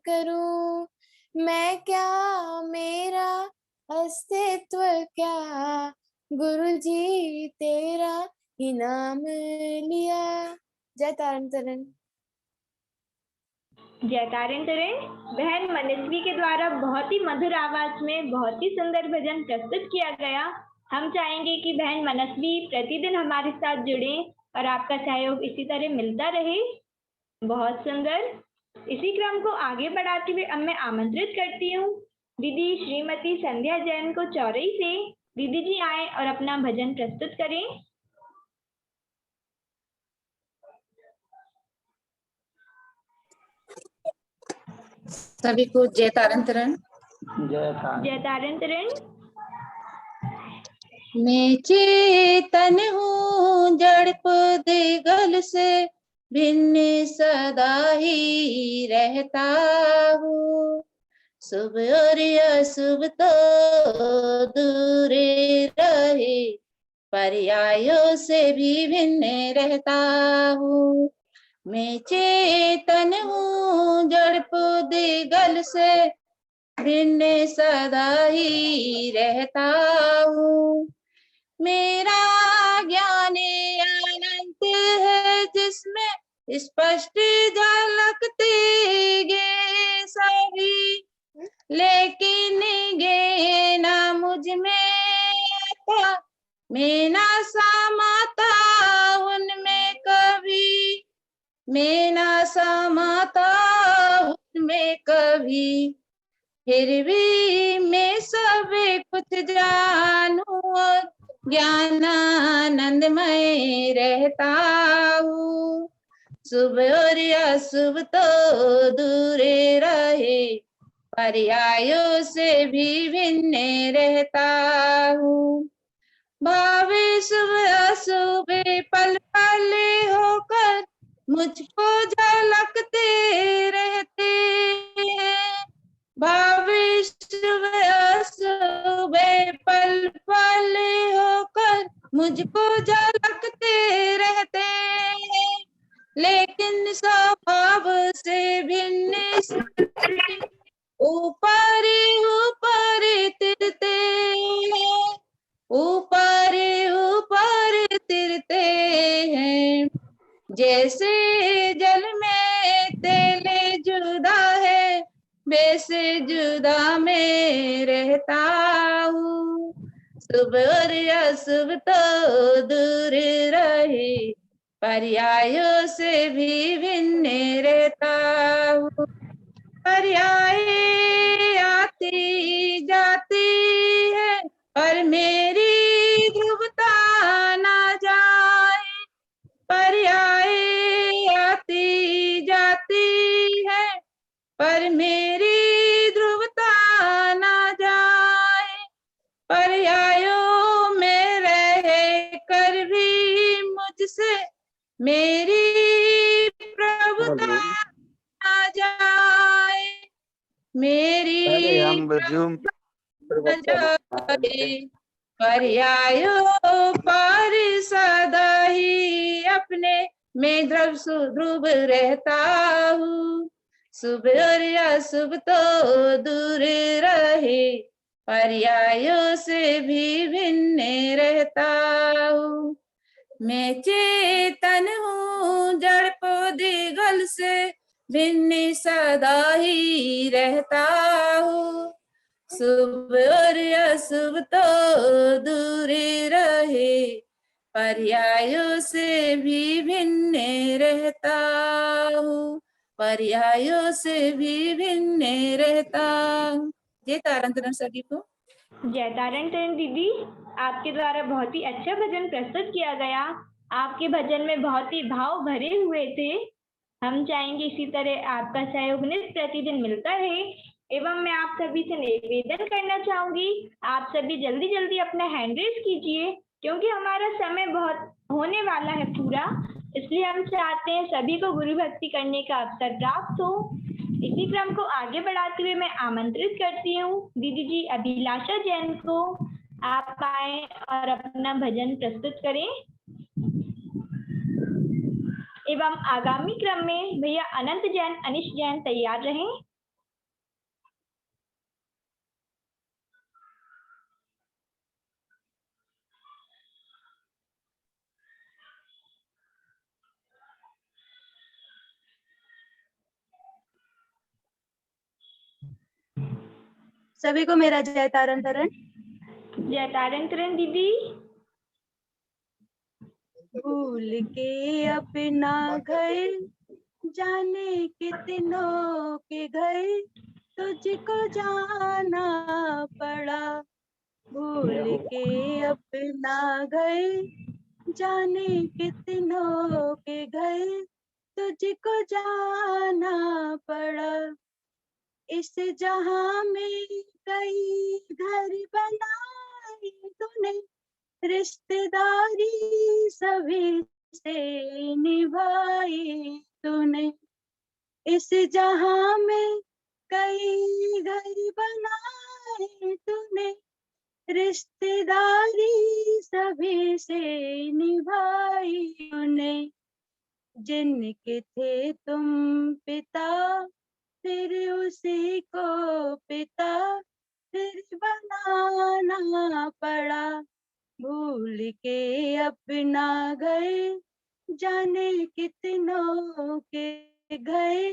करूं। मैं क्या, मेरा अस्तित्व क्या, गुरु जी तेरा ही नाम लिया। जय तारण तरण। जय तारण तरण। बहन मनस्वी के द्वारा बहुत ही मधुर आवाज में बहुत ही सुंदर भजन प्रस्तुत किया गया। हम चाहेंगे कि बहन मनस्वी प्रतिदिन हमारे साथ जुड़े और आपका सहयोग इसी तरह मिलता रहे। बहुत सुंदर। इसी क्रम को आगे बढ़ाते हुए अब मैं आमंत्रित करती हूँ दीदी श्रीमती संध्या जैन को चौरई से। दीदी जी आए और अपना भजन प्रस्तुत करें। सभी को जय तारण तरण। जय तारण तरण। मैं चेतन हूँ जड़ को देगल से, भिन्न सदा ही रहता हूँ। शुभ और अशुभ तो दूर रहे, पर्यायों से भी भिन्न रहता हूँ। मैं चेतन हूँ जड़ पुद्गल से, भिन्न सदा ही रहता हूँ। मेरा ज्ञान अनंत है जिसमें स्पष्ट झलकते गे सभी, लेकिन गे ना मुझ में आता, मैं ना समाता उनमें कभी, मैं ना समाता उनमें कभी। फिर भी मैं सब कुछ जानू और ज्ञानानंदमय रहता हूँ। शुभ और अशुभ तो दूर रहे, पर्यायों से भी भिन्न रहता हूँ। भाव शुभ अशुभ पल पल होकर मुझको झलकते रहते हैं। भाव शुभ अशुभ पल पल होकर मुझको झलकते रहते हैं, लेकिन स्वभाव से भिन्न ऊपर ऊपर तिरते हैं, ऊपर ऊपर तिरते हैं। जैसे जल में तेल जुदा है, वैसे जुदा में रहता हूँ। शुभ और अशुभ तो दूर रहे, पर्यायों से भी भिन्न रहता हूँ। पर्याय आती जाती है, पर मेरी ध्रुवता ना जाए। पर्याय आती जाती है, पर मेरी ध्रुवता ना जाए। पर्यायों में रह कर भी मुझसे मेरी प्रभुता ना जाए, मेरी ना जाए। पर्यायों पर सदा ही अपने में ध्रुव रहता हूँ। शुभ और अशुभ तो दूर रहे, पर्यायों से भी भिन्न रहता हूँ। मैं चेतन हूँ जड़ पुद्गल से, भिन्न सदा ही रहता हूँ। शुभ और अशुभ तो दूर रहे, पर्यायों से भी भिन्न रहता हूँ, पर्यायों से भी भिन्न रहता हूँ। जय तारण तारण सभी को। जय तारण तारण दीदी, आपके द्वारा बहुत ही अच्छा भजन प्रस्तुत किया गया। आपके भजन में बहुत ही भाव भरे हुए थे। हम चाहेंगे इसी तरह आपका सहयोग नित प्रतिदिन मिलता रहे। एवं मैं आप सभी से निवेदन करना चाहूंगी, आप सभी जल्दी जल्दी अपना हैंड रेज कीजिए, क्योंकि हमारा समय बहुत होने वाला है पूरा, इसलिए हम चाहते हैं सभी को गुरु भक्ति करने का अवसर प्राप्त हो। इसी क्रम को आगे बढ़ाते हुए मैं आमंत्रित करती हूँ दीदी जी अभिलाषा जैन को, आप आए और अपना भजन प्रस्तुत करें। एवं आगामी क्रम में भैया अनंत जैन, अनिश जैन तैयार रहें। सभी को मेरा जय तारण तारण। जय तारण तारण दीदी। भूल के अपना घर जाने कितनों के घर तुझको जाना पड़ा। भूल के अपना घर जाने कितनों के घर तुझको जाना पड़ा। इस जहां में कई घर बनाए तूने, रिश्तेदारी सभी से निभाई तूने। इस जहां में कई घर बनाए तूने, रिश्तेदारी सभी से निभाई तूने। जिनके थे तुम पिता फिर उसी को पिता फिर बनाना पड़ा। भूल के अपना गए जाने कितनों के गए,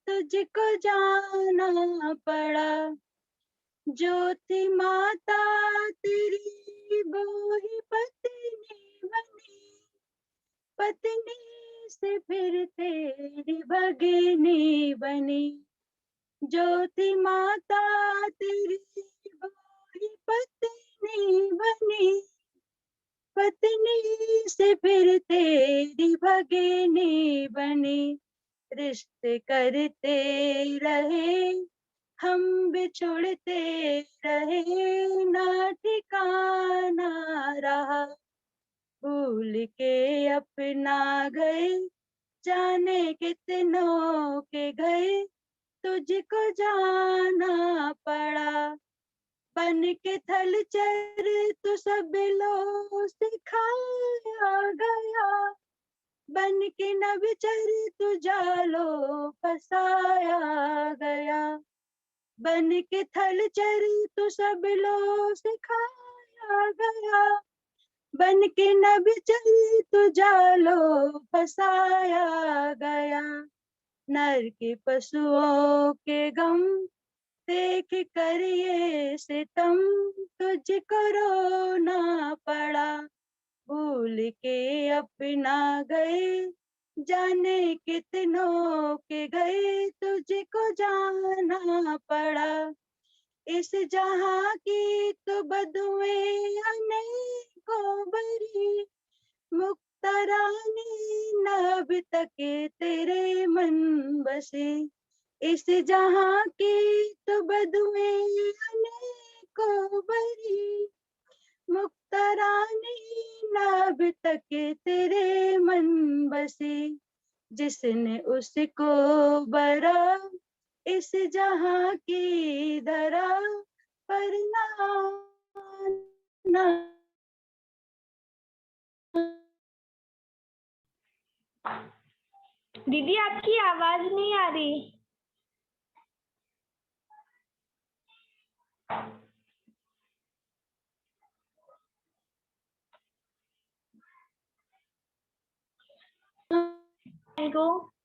तुझको जाना पड़ा। जो थी माता तेरी वो ही पत्नी बनी, पत्नी से फिर तेरी भगिनी बनी। जो थी माता तेरी वो ही पत्नी बनी, पत्नी से फिर तेरी भगिनी बनी। रिश्ते करते रहे हम बिछुड़ते रहे, ना ठिकाना रहा। भूल के अपना गए जाने कितनों के गए, तुझको जाना पड़ा। बन के थलचर तो सब लोग सिखाया गया, बन के नभचर तू जालो फसाया गया। बन के थलचर तू सब लोग सिखाया गया, बन के नभचर तू जालो फसाया गया। नर के पशुओं के गम देख कर ये सितम, तुझको रोना पड़ा। भूल के अपना गए जाने कितनों के गए, तुझको जाना पड़ा। इस जहां की तो बदुएं अनेकों भरी, मुक्ता रानी नभ तक तेरे मन बसे। इस जहां की तो बदुएं अनेकों भरी, मुक्ता रानी नभ तक तेरे मन बसे। जिसने उसको बरा इस जहां की धरा पर ना दीदी आपकी आवाज नहीं आ रही।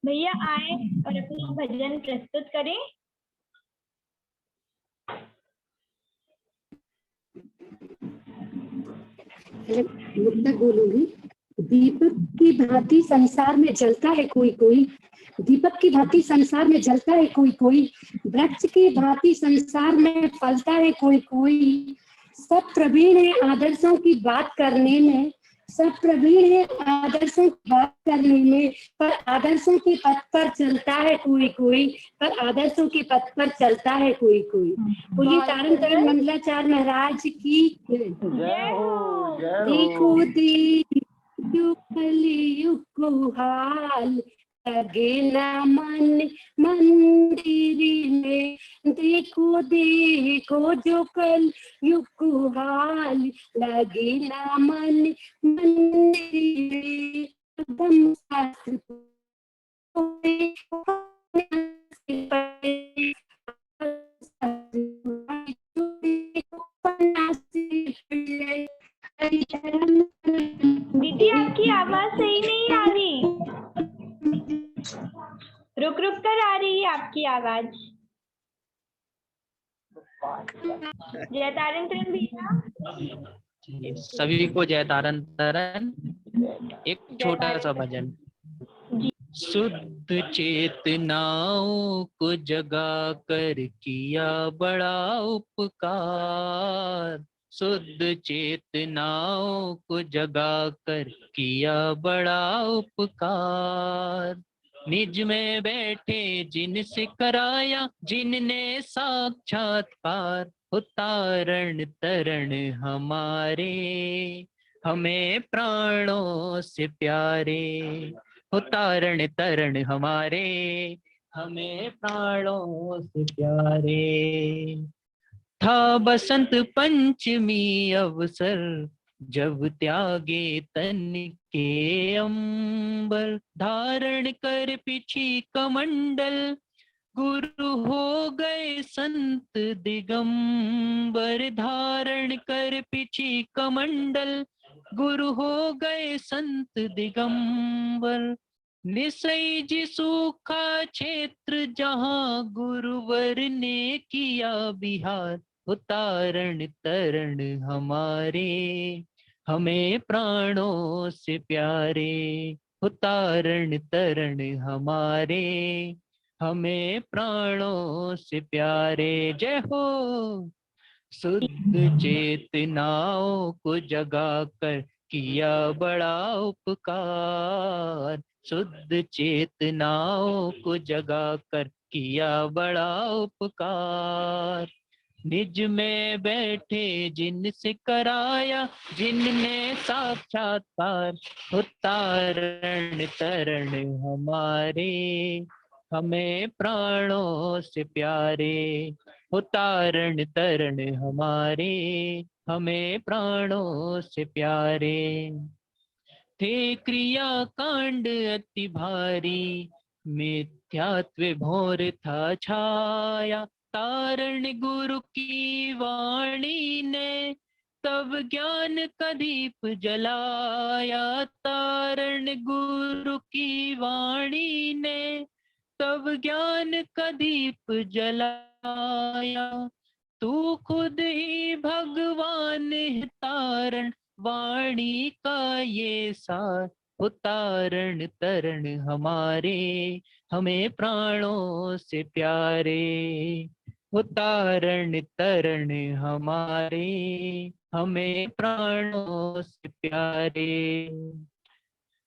भैया आए और अपना भजन प्रस्तुत करें। मुद्दा बोलूंगी। दीपक की भांति संसार में जलता है कोई कोई, दीपक की भांति संसार में जलता है कोई कोई, वृक्ष की भांति संसार में फलता है कोई कोई। सब प्रवीण है आदर्शों की बात करने में, सब प्रवीण है आदर्शों की बात करने में, पर आदर्शों के पथ पर चलता है कोई कोई, पर आदर्शों के पथ पर चलता है कोई कोई। बोलिए तारण तारण मंगलाचार्य महाराज की जय हो जय हो। देखो देखो कलयुग को हाल, लगे ना मन मंदिर में। देखो देखो जो कल युग को हाल, लगे ना मन मंदिर में। धम्म शास्त्र दीदी आपकी आवाज सही नहीं आ रही, रुक रुक कर आ रही है आपकी आवाज। जय तारण तारण भैया। सभी को जय तारण तारण। एक छोटा सा भजन। शुद्ध चेतनाओं को जगा कर किया बड़ा उपकार, शुद्ध चेतनाओं को जगा कर किया बड़ा उपकार। निज में बैठे जिनसे कराया जिनने साक्षात्कार, तारण तरण हमारे हमें प्राणों से प्यारे हो तारण तरण हमारे, हमें प्राणों से प्यारे। था बसंत पंचमी अवसर, जब त्यागे तन के अंबर, धारण कर पिछी कमंडल, गुरु हो गए संत दिगंबर। धारण कर पिछी कमंडल, गुरु हो गए संत दिगंबर। निसई जी सूखा क्षेत्र जहाँ गुरुवर ने किया बिहार, उतारण तरण हमारे, हमें प्राणों से प्यारे। उतारण तरण हमारे, हमें प्राणों से प्यारे। जय हो। शुद्ध चेतनाओं को जगा कर किया बड़ा उपकार, शुद्ध चेतनाओं को जगा कर किया बड़ा उपकार। निज में बैठे जिनसे कराया, जिनने साक्षात्कार, उतारण तरण हमारे, हमें प्राणों से प्यारे। उतारण तरण हमारे, हमें प्राणों से प्यारे। थे क्रिया कांड अति भारी, मिथ्यात्व भोर था छाया, तारण गुरु की वाणी ने तब ज्ञान का दीप जलाया। तारण गुरु की वाणी ने तब ज्ञान का दीप जलाया। तू खुद ही भगवान है तारण, वाणी का ये सार, उतारण तरण हमारे, हमें प्राणों से प्यारे। उतारण तरण हमारे, हमें प्राणों से प्यारे।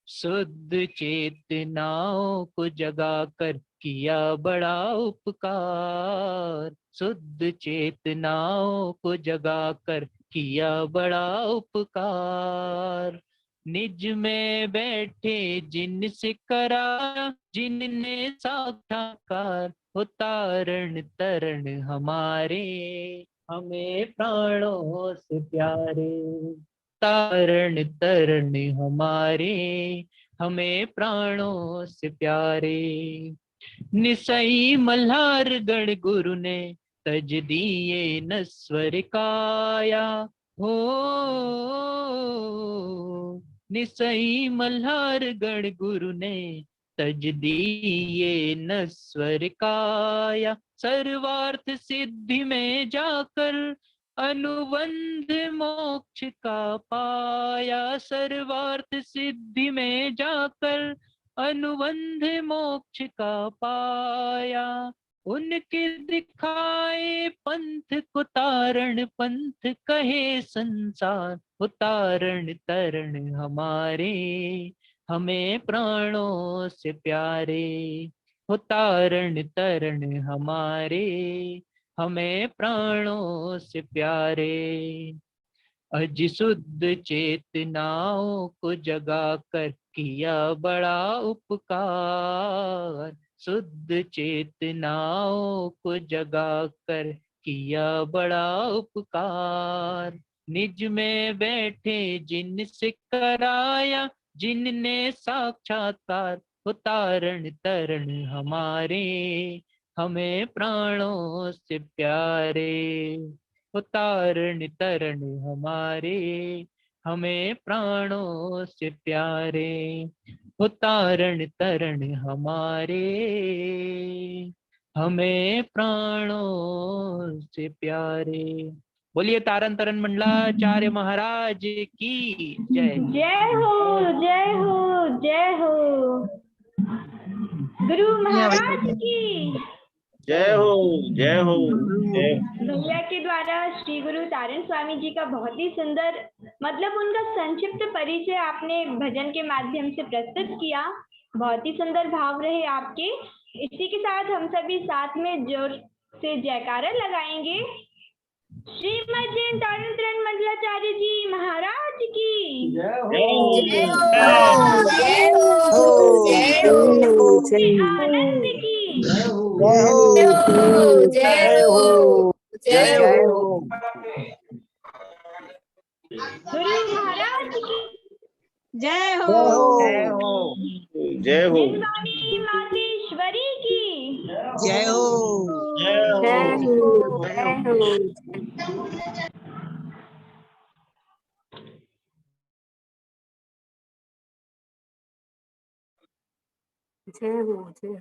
शुद्ध चेतनाओं को जगा कर किया बड़ा उपकार, शुद्ध चेतनाओं को जगा कर किया बड़ा उपकार। निज में बैठे जिनसे कराया, जिनने साक्षात्कार, उतारण तरण हमारे, हमें प्राणों से प्यारे। तारण तरण हमारे, हमें प्राणों से प्यारे। निसई मल्हार गण गुरु ने तज दिए नस्वर काया हो। निसई मल्हार गण गुरु ने तज दिए नस्वर काया। सर्वार्थ सिद्धि में जाकर अनुबंध मोक्ष का पाया। सर्वार्थ सिद्धि में जाकर अनुबंध मोक्ष का पाया। उनके दिखाए पंथ को तारण, पंथ कहे संसार, उतारण तरण हमारे, हमें प्राणों से प्यारे। उतारण तरण हमारे, हमें प्राणों से प्यारे। अज शुद्ध चेतनाओं को जगा कर किया बड़ा उपकार, शुद्ध चेतनाओं को जगा कर किया बड़ा उपकार। निज में बैठे जिनसे कराया, जिनने साक्षात्कार, उतारण तरण हमारे, हमें प्राणों से प्यारे। उतारण तरण हमारे, हमें प्राणों से प्यारे। उतारण तरण हमारे, हमें प्राणों से प्यारे। बोलिए तारण तरण मंडलाचार्य महाराज की जय। जय हो जय हो जय हो। गुरु महाराज की जय हो जय हो जय। भैया के द्वारा श्री गुरु तारण स्वामी जी का बहुत ही सुंदर, मतलब उनका संक्षिप्त परिचय आपने भजन के माध्यम से प्रस्तुत किया। बहुत ही सुंदर भाव रहे आपके। इसी के साथ हम सभी साथ में जोर से जयकारा लगाएंगे। श्रीमद जैन तारण तरण मंडलाचार्य जी महाराज महाराज की जय हो जय हो जय हो जय हो आनंद की जय हो जय हो जय हो जय जय हो हो गुरु महाराज की जय हो जय हो जय हो जिनवाणी मातेश्वरी की जय हो जय हो जय हो जय हो जय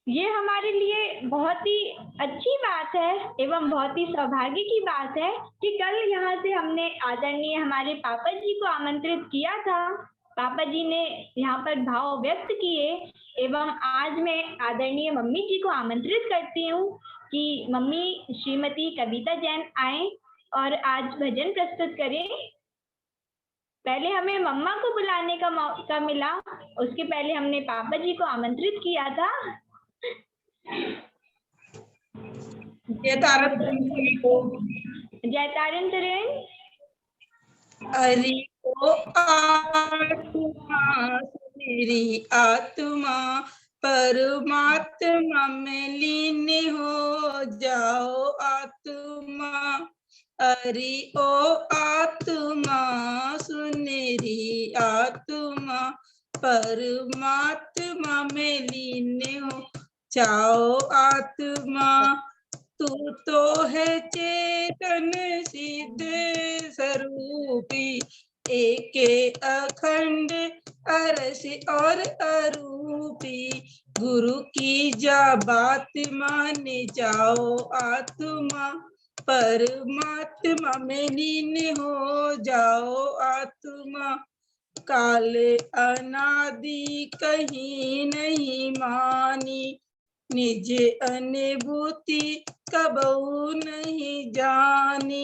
ये हमारे लिए बहुत ही अच्छी बात है एवं बहुत ही सौभाग्य की बात है कि कल यहाँ से हमने आदरणीय हमारे पापा जी को आमंत्रित किया था। पापा जी ने यहाँ पर भाव व्यक्त किए एवं आज मैं आदरणीय मम्मी जी को आमंत्रित करती हूँ कि मम्मी श्रीमती कविता जैन आए और आज भजन प्रस्तुत करें। पहले हमें मम्मा को बुलाने का मौका मिला, उसके पहले हमने पापा जी को आमंत्रित किया था। जय तारक जय तारन तरण। हरि को आत्मा मेरी आत्मा परमात्मा में लीन हो जाओ आत्मा। हरि ओ आत्मा सुनेरी आत्मा परमात्मा में लीन हो जाओ आत्मा। तू तो है चेतन सिद्ध स्वरूपी एक अखंड अरस और अरूपी। गुरु की जा बात मान जाओ आत्मा परमात्मा में लीन हो जाओ आत्मा। काल अनादि कहीं नहीं मानी निज अनुभूति कबहू नहीं जानी।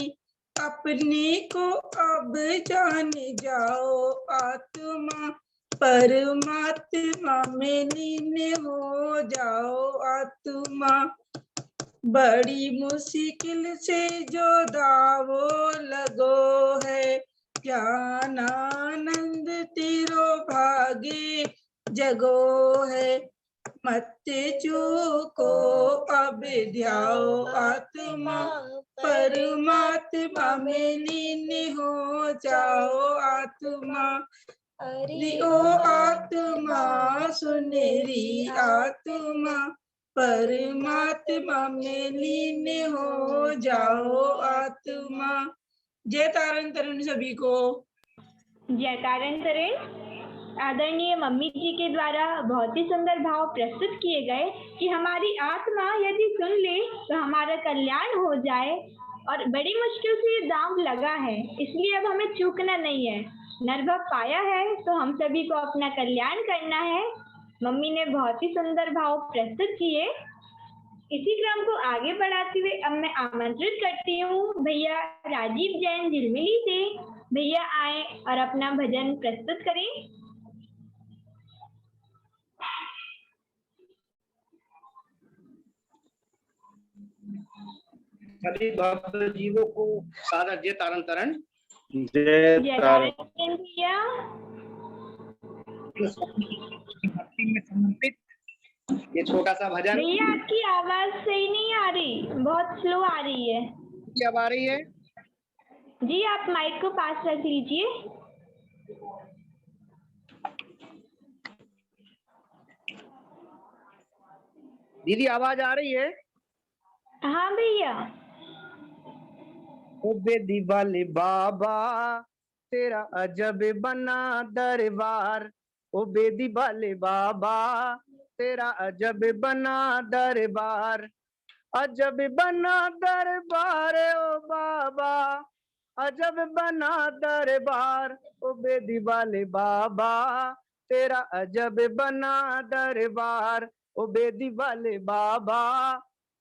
अपने को अब जान जाओ आत्मा परमात्मा में लीन हो जाओ आत्मा। बड़ी मुश्किल से जो दावो लगो है ज्ञान आनंद तेरो भागे जगो है। मत चूको अब ध्याओ आत्मा परमात्मा में लीन हो जाओ आत्मा। हरि ओ आत्मा सुनेरी आत्मा परमात्मा में लीन हो जाओ आत्मा। जय तारन तरुण सभी को। जय तारन तरण। आदरणीय मम्मी जी के द्वारा बहुत ही सुंदर भाव प्रस्तुत किए गए कि हमारी आत्मा यदि सुन ले तो हमारा कल्याण हो जाए और बड़ी मुश्किल से ये दांव लगा है, इसलिए अब हमें चूकना नहीं है। नरभव पाया है तो हम सभी को अपना कल्याण करना है। मम्मी ने बहुत ही सुंदर भाव प्रस्तुत किए। इसी क्रम को आगे बढ़ाते हुए अब मैं आमंत्रित करती हूँ भैया राजीव जैन झिलमिली से। भैया आए और अपना भजन प्रस्तुत करें। सभी भक्त जीवों को सारा जय तारन तरण। जय तारन भैया। भक्ति में समर्पित ये छोटा सा भजन। भैया आपकी आवाज सही नहीं आ रही, बहुत स्लो आ रही है। क्या आ रही है? जी आप माइक को पास रख लीजिए। दीदी आवाज आ रही है? हाँ भैया। ओ बेदी वाले बाबा तेरा अजब बना दरबार। ओ बेदी वाले बाबा तेरा अजब बना दरबार। अजब बना दरबार ओ बाबा अजब बना दरबार। ओ बेदी वाले बाबा तेरा अजब बना दरबार। ओ बेदी वाले बाबा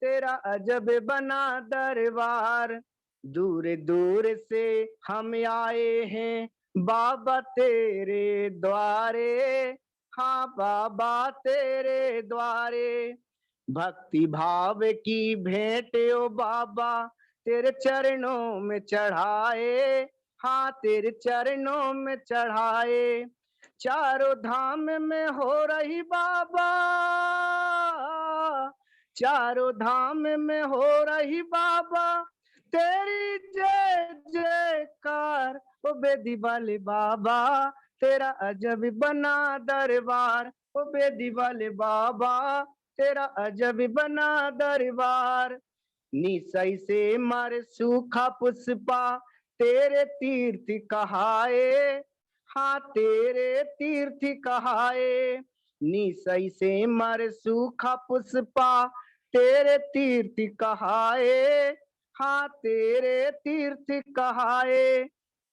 तेरा अजब बना दरबार। दूर दूर से हम आए हैं बाबा तेरे द्वारे। हाँ बाबा तेरे द्वारे। भक्ति भाव की भेंट ओ बाबा तेरे चरणों में चढ़ाए, हाँ तेरे चरणों में चढ़ाए। चारों धाम में हो रही बाबा, चारों धाम में हो रही बाबा तेरी जय जयकार। ओ बेदी वाले बाबा तेरा अजब बना दरबार, ओ बेदी वाले बाबा तेरा अजब बना दरबार। निसई से मारे सूखा पुष्पा तेरे तीर्थ कहाए, हाँ तेरे तीर्थ कहाए। निसई से मारे सूखा पुष्पा तेरे तीर्थ कहाए, हाँ तेरे तीर्थ कहाए।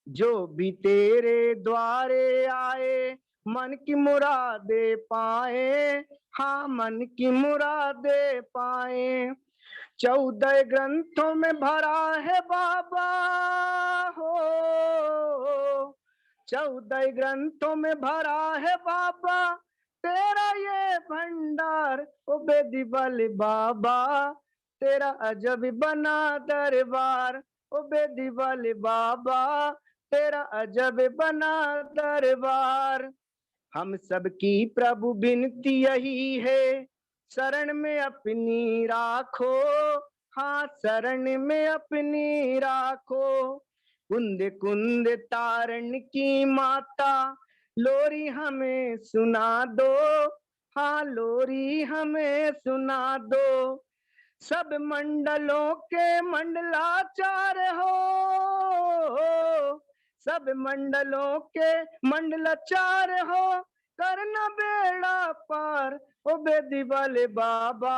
जो भी तेरे द्वारे आए मन की मुरादे पाए, हाँ मन की मुरादे पाए। 14 ग्रंथों में भरा है बाबा हो, 14 ग्रंथों में भरा है बाबा तेरा ये भंडार। ओ बेदी वाले बाबा तेरा अजब बना दरबार, ओ बेदी वाले बाबा तेरा अजब बना दरबार। हम सबकी प्रभु विनती यही है शरण में अपनी राखो, हाँ शरण में अपनी राखो। कुंद कुंद तारण की माता लोरी हमें सुना दो, हाँ लोरी हमें सुना दो। सब मंडलों के मंडलाचार हो, सब मंडलों के मंडलाचार हो करना बेड़ा पार। ओ बेदी वाले बाबा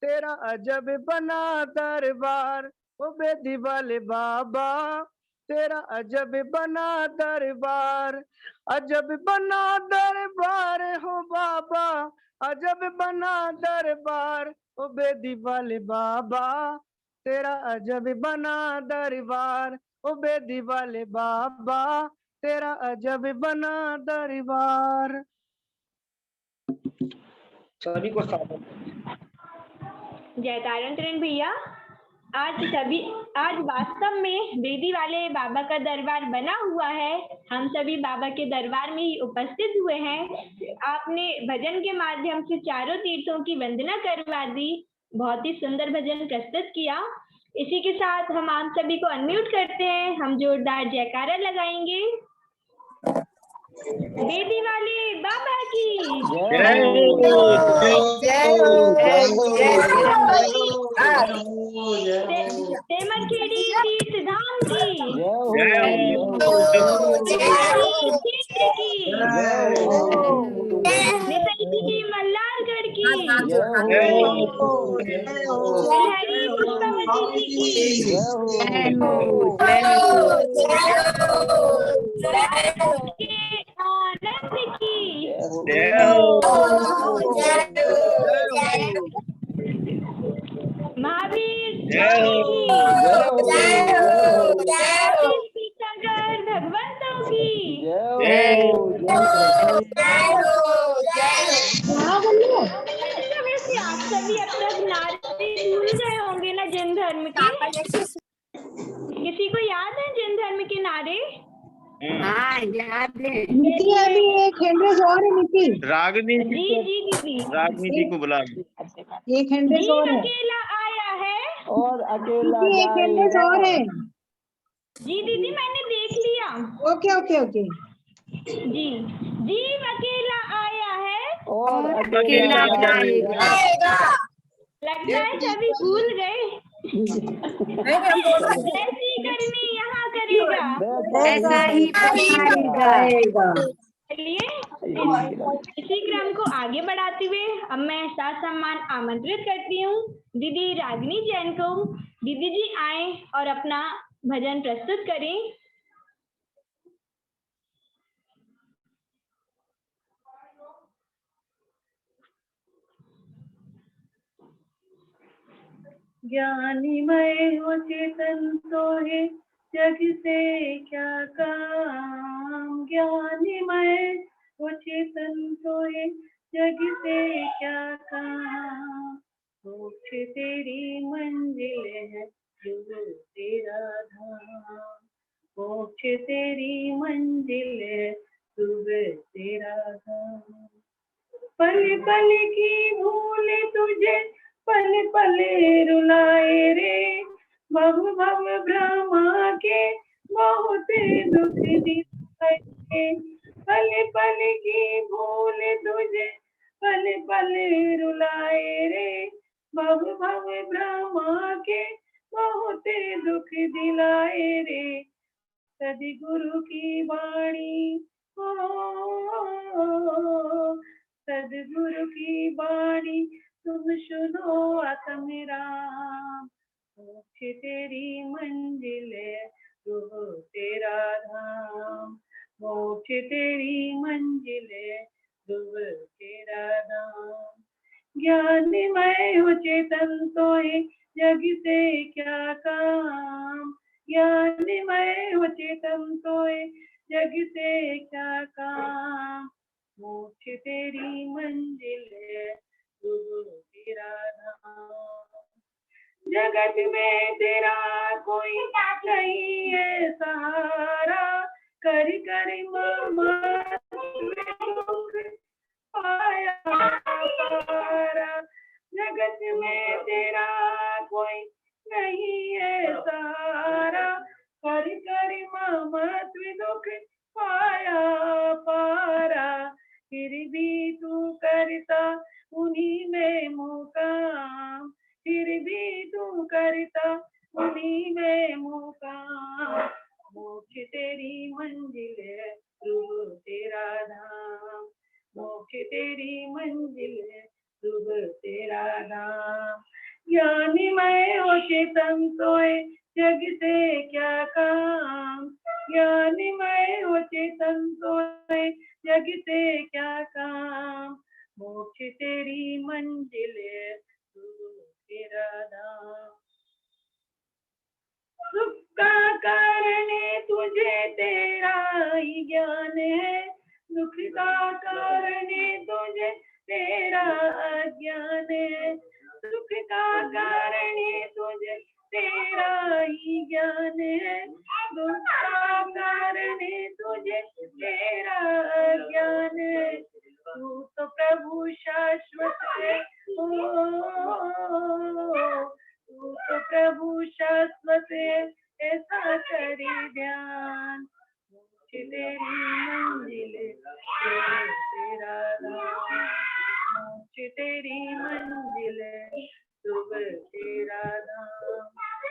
तेरा अजब बना दरबार, ओ बेदी वाले बाबा तेरा अजब बना दरबार। अजब बना दरबार हो बाबा, अजब बना दरबार। ओ बेदी वाले बाबा तेरा अजब बना दरबार, ओ बेदी वाले बाबा तेरा अजब बना दरबार। सभी को स्वागत। जय तारण तरण भैया, आज वास्तव में बेदी वाले बाबा का दरबार बना हुआ है। हम सभी बाबा के दरबार में ही उपस्थित हुए हैं। आपने भजन के माध्यम से चारों तीर्थों की वंदना करवा दी, बहुत ही सुंदर भजन प्रस्तुत किया। इसी के साथ हम आप सभी को अनम्यूट करते हैं, हम जोरदार जयकारा लगाएंगे। बेदी वाले बाबा की जय हो, जय हो, जय हो। तेमरखेड़ी तीर्थ धाम की जय हो, क्षेत्र की निसई की मल्लारगढ़ की गिलहरी पुष्पावती जी की आनंद की महावीर सागर भगवंतों की वैसे आप सभी अब तक नारे भूल गए होंगे ना जैन धर्म के? किसी को याद है जैन धर्म के नारे? हाँ याद है। नीति अभी एक हैंड्रेस और है नीति। जी जी दीदी, रागनी को बुला एक हैंड्रेस और है अकेला आया है और अकेला एक हैंड्रेस और है। जी दीदी मैंने देख लिया। ओके ओके ओके जी, जीव अकेला आया है और अकेला जाएगा। लगता है सभी भूल गए। ऐसी करनी यहाँ करेगा, ऐसा ही जाएगा। चलिए इसी क्रम को आगे बढ़ाते हुए अब मैं ससम्मान आमंत्रित करती हूँ दीदी रागिनी जैन को। दीदी जी आए और अपना भजन प्रस्तुत करें। ज्ञानी मैं हो चेतन तो है जग से क्या काम, ज्ञानी मैं हो चेतन तो है जग से क्या काम। मोक्ष तेरी मंजिल है जो तेरी मंजिल सुबह तेरा धाम। पल पल की भूल तुझे पल पल रुलाए रे, भव भव ब्रह्मा के बहुत दुख दिखाए। पल पल की भूल तुझे पल पल रुलाए रे, भव भव ब्रह्मा के बहुत दुख दिलाए रे। सदगुरु की वाणी हो, सदगुरु की वाणी तुम सुनो आत्म राम। मोक्ष तेरी मंजिल तू तेरा धाम, मोक्ष तेरी मंजिल तू तेरा धाम। ज्ञानमय हो चेतन सोए जग से क्या काम, ज्ञानमय हो चेतन सोए जग से क्या काम। मोक्ष तेरी मंजिल तू तेरा धाम। जगत में तेरा कोई नहीं है सहारा, कर कर मामा पाया पारा। जगत में तेरा कोई नहीं है सहारा, कर कर ममत्व दुख पाया पारा। फिर भी तू करता उन्हीं में मुकाम, फिर भी तू करता उन्हीं में मुकाम। मोक्ष तेरी मंजिल है तू तेरा धाम, मोक्ष तेरी मंजिल है तू तेरा धाम। ज्ञानमय हो चेतन सोए जग से क्या काम, ज्ञानमय हो चेतन सोए जग से क्या काम। मोक्ष तेरी मंजिल है तू तेरा धाम। सुख का कारण तुझे तेरा ही ज्ञान है, दुख का कारण तुझे तेरा अज्ञान है। सुख का कारण तुझे तेरा ही ज्ञान है, दुख का कारण तुझे तेरा अज्ञान है। तू तो प्रभु शाश्वत है, तू तो प्रभु शाश्वत है, ऐसा करे ध्यान। मोक्ष तेरी मंजिल तेरा धाम, मोक्ष तेरी मंजिल सुब तेरा धाम।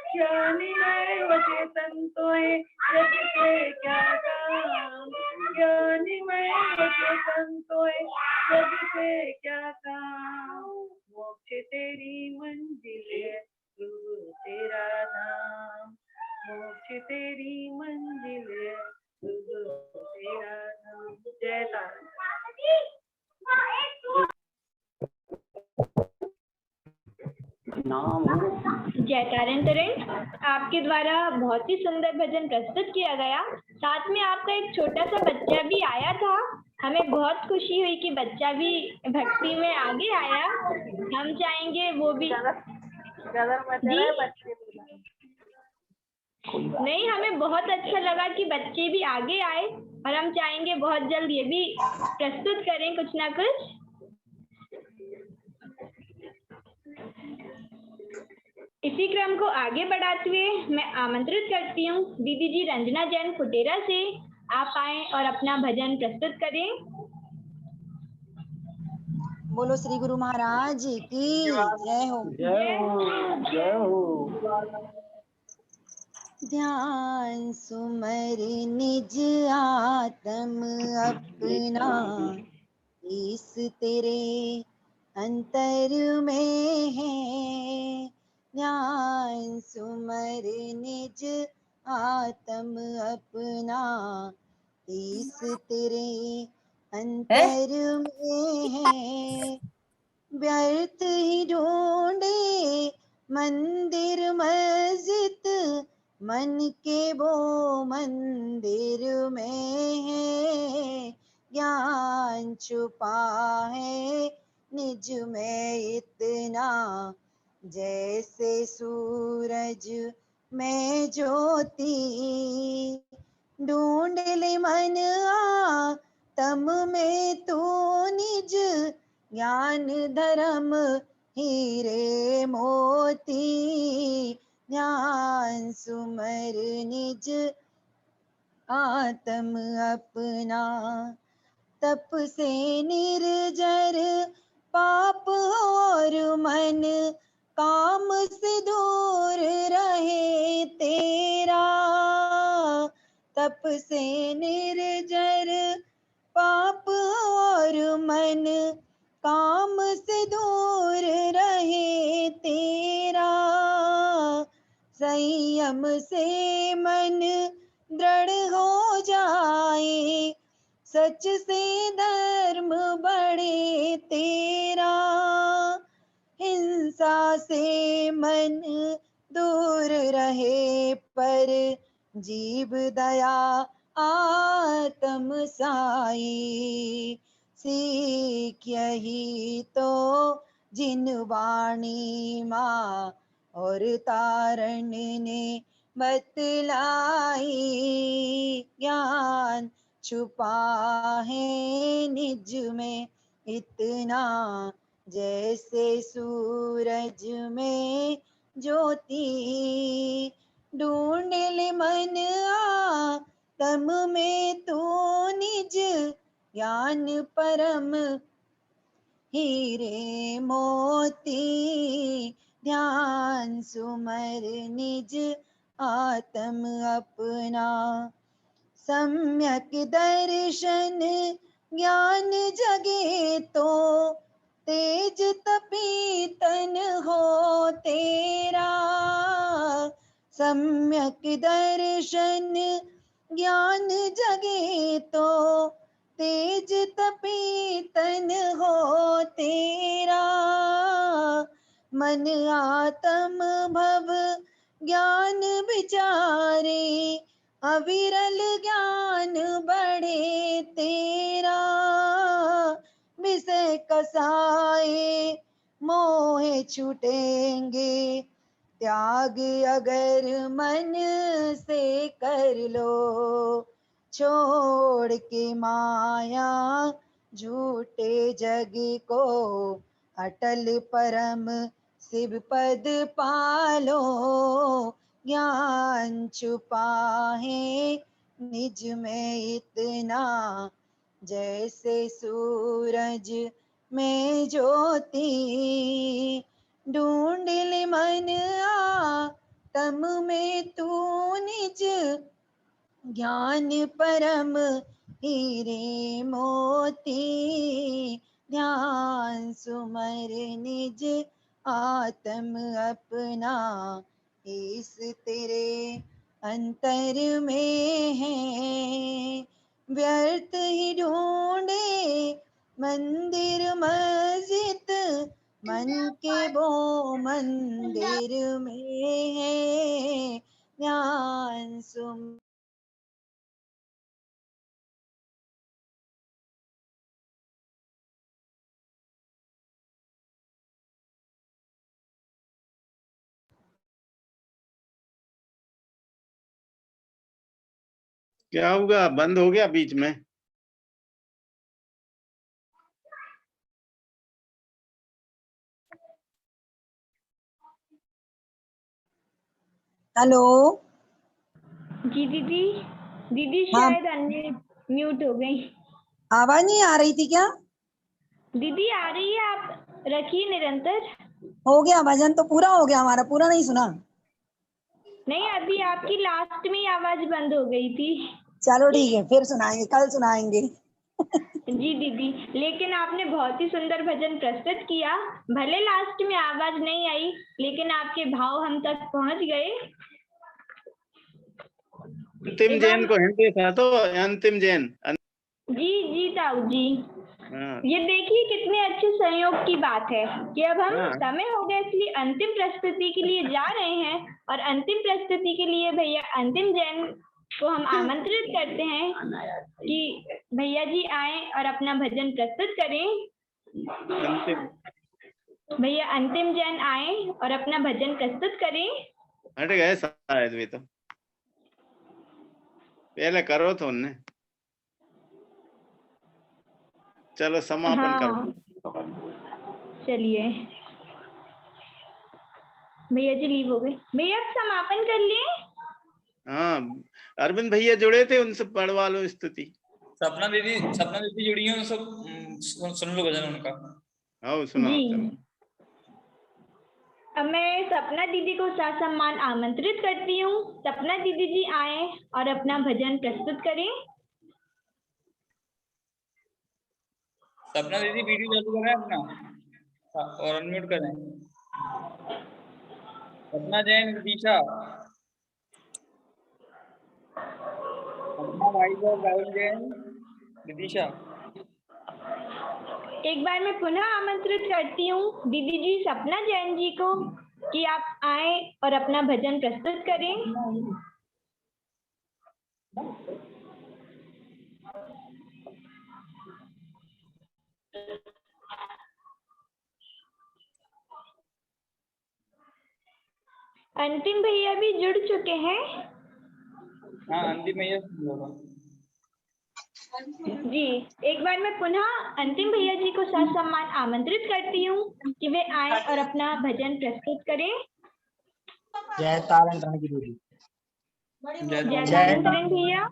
ज्ञानमय हो चेतन सोए जग से क्या काम, ज्ञानमय हो चेतन सोए जग से क्या काम। मोक्ष तेरी मंजिल सुब तेरा धाम, मोक्ष तेरी मंजिल सुब तेरा धाम। जय तारा। जय तारण तरण, आपके द्वारा बहुत ही सुंदर भजन प्रस्तुत किया गया। साथ में आपका एक छोटा सा बच्चा भी आया था, हमें बहुत खुशी हुई कि बच्चा भी भक्ति में आगे आया। हम चाहेंगे वो भी नहीं, हमें बहुत अच्छा लगा कि बच्चे भी आगे आए और हम चाहेंगे बहुत जल्द ये भी प्रस्तुत करें कुछ ना कुछ। इसी क्रम को आगे बढ़ाते हुए मैं आमंत्रित करती हूँ दीदी जी रंजना जैन फुटेरा से, आप आए और अपना भजन प्रस्तुत करें। बोलो श्री गुरु महाराज की जय हो। जय हो जय हो। ध्यान सुमर निज आत्म अपना, इस तेरे अंतर में है। ध्यान सुमर निज आत्म अपना, इस तेरे अंतर में है। व्यर्थ ही ढूंढे मंदिर मस्जिद, मन के वो मंदिर में है। ज्ञान छुपा है निज में इतना, जैसे सूरज में ज्योति। ढूंढ ले मन आत्म में तू निज, ज्ञान धर्म हीरे मोती, ध्यान सुमर निज आत्म अपना। तप से निर्जर पाप और मन, काम से दूर रहे तेरा। तप से निर्जर पाप और मन, काम से दूर रहे तेरा। संयम से मन दृढ़ हो जाए, सच से धर्म बढ़े तेरा। हिंसा से मन दूर रहे, पर जीव दया आत्म साई। सीख यही तो जिन वाणी माँ और तारण ने बतलाई। ज्ञान छुपा है निज में इतना, जैसे सूरज में ज्योति। ढूंढ ले मन आत्म में तू निज, ज्ञान परम हीरे मोती। ध्यान सुमर निज आत्म अपना। सम्यक दर्शन ज्ञान जगे तो, तेज तपीतन हो तेरा। सम्यक दर्शन ज्ञान जगे तो, तेज तपीतन हो तेरा। मन आत्म भव ज्ञान विचारे, अविरल ज्ञान बढ़े तेरा। विषय कसाए मोह छूटेंगे, त्याग अगर मन से कर लो। छोड़ के माया झूठे जग को, अटल परम शिव पद पालो। ज्ञान छुपा है निज में इतना, जैसे सूरज में ज्योति। ढूंढ ले मन आत्म में तू निज, ज्ञान परम हीरे मोती। ध्यान सुमर निज आत्म अपना, इस तेरे अंतर में है। व्यर्थ ही ढूंढे मंदिर मस्जिद, मन के वो मंदिर में है। ध्यान सुम क्या होगा, बंद हो गया बीच में? हेलो जी दीदी, दीदी हाँ, शायद अन्य म्यूट हो गई। आवाज नहीं आ रही थी क्या? दीदी आ रही है, आप रखिए निरंतर। हो गया भजन तो पूरा हो गया हमारा, पूरा नहीं सुना? नहीं, अभी आपकी लास्ट में ही आवाज बंद हो गई थी। चलो ठीक है, फिर सुनाएंगे, कल सुनाएंगे। जी दीदी, लेकिन आपने बहुत ही सुंदर भजन प्रस्तुत किया। भले लास्ट में आवाज नहीं आई, लेकिन आपके भाव हम तक पहुंच गए। अंतिम जैन को हिंदी था तो अंतिम जैन। जी जी ताऊ जी, हाँ। ये देखिए कितने अच्छे संयोग की बात है कि अब हम हाँ। समय हो गया, इसलिए अंतिम प्रस्तुति के लिए जा रहे हैं। और अंतिम प्रस्तुति के लिए भैया अंतिम जैन को हम आमंत्रित करते हैं कि भैया जी आए और अपना भजन प्रस्तुत करें। भैया अंतिम जैन आए और अपना भजन प्रस्तुत करें। हट गए शायद भी तो। पहले करो तो उनने। चलो समापन हाँ करो। चलिए भैया जी लीव हो गए। भैया आप समापन कर लिए। हाँ अरविंद भैया जुड़े थे, उनसे पढ़वा लो स्तुति। सपना दीदी जुड़ी है, सब सुन लो भजन उनका। हाँ सुनाओ जी। चलो। अब मैं सपना दीदी को ससम्मान आमंत्रित करती हूँ। सपना दीदी जी आए और अपना भजन प्रस्तुत करें। सपना दीदी वीडियो चालू करें अपना और अनम्यूट करें। सपना जैन दीक्षा, सपना भाई और राहुल जैन विदिशा। एक बार मैं पुनः आमंत्रित करती हूँ दीदी जी सपना जैन जी को कि आप आए और अपना भजन प्रस्तुत करें। अंतिम भैया भी जुड़ चुके हैं। हाँ अंतिम भैया होगा जी। एक बार मैं पुनः अंतिम भैया जी को ससम्मान आमंत्रित करती हूँ कि वे आए और अपना भजन प्रस्तुत करें। जय तारण रागी दीदी। जय तारण तारण भैया।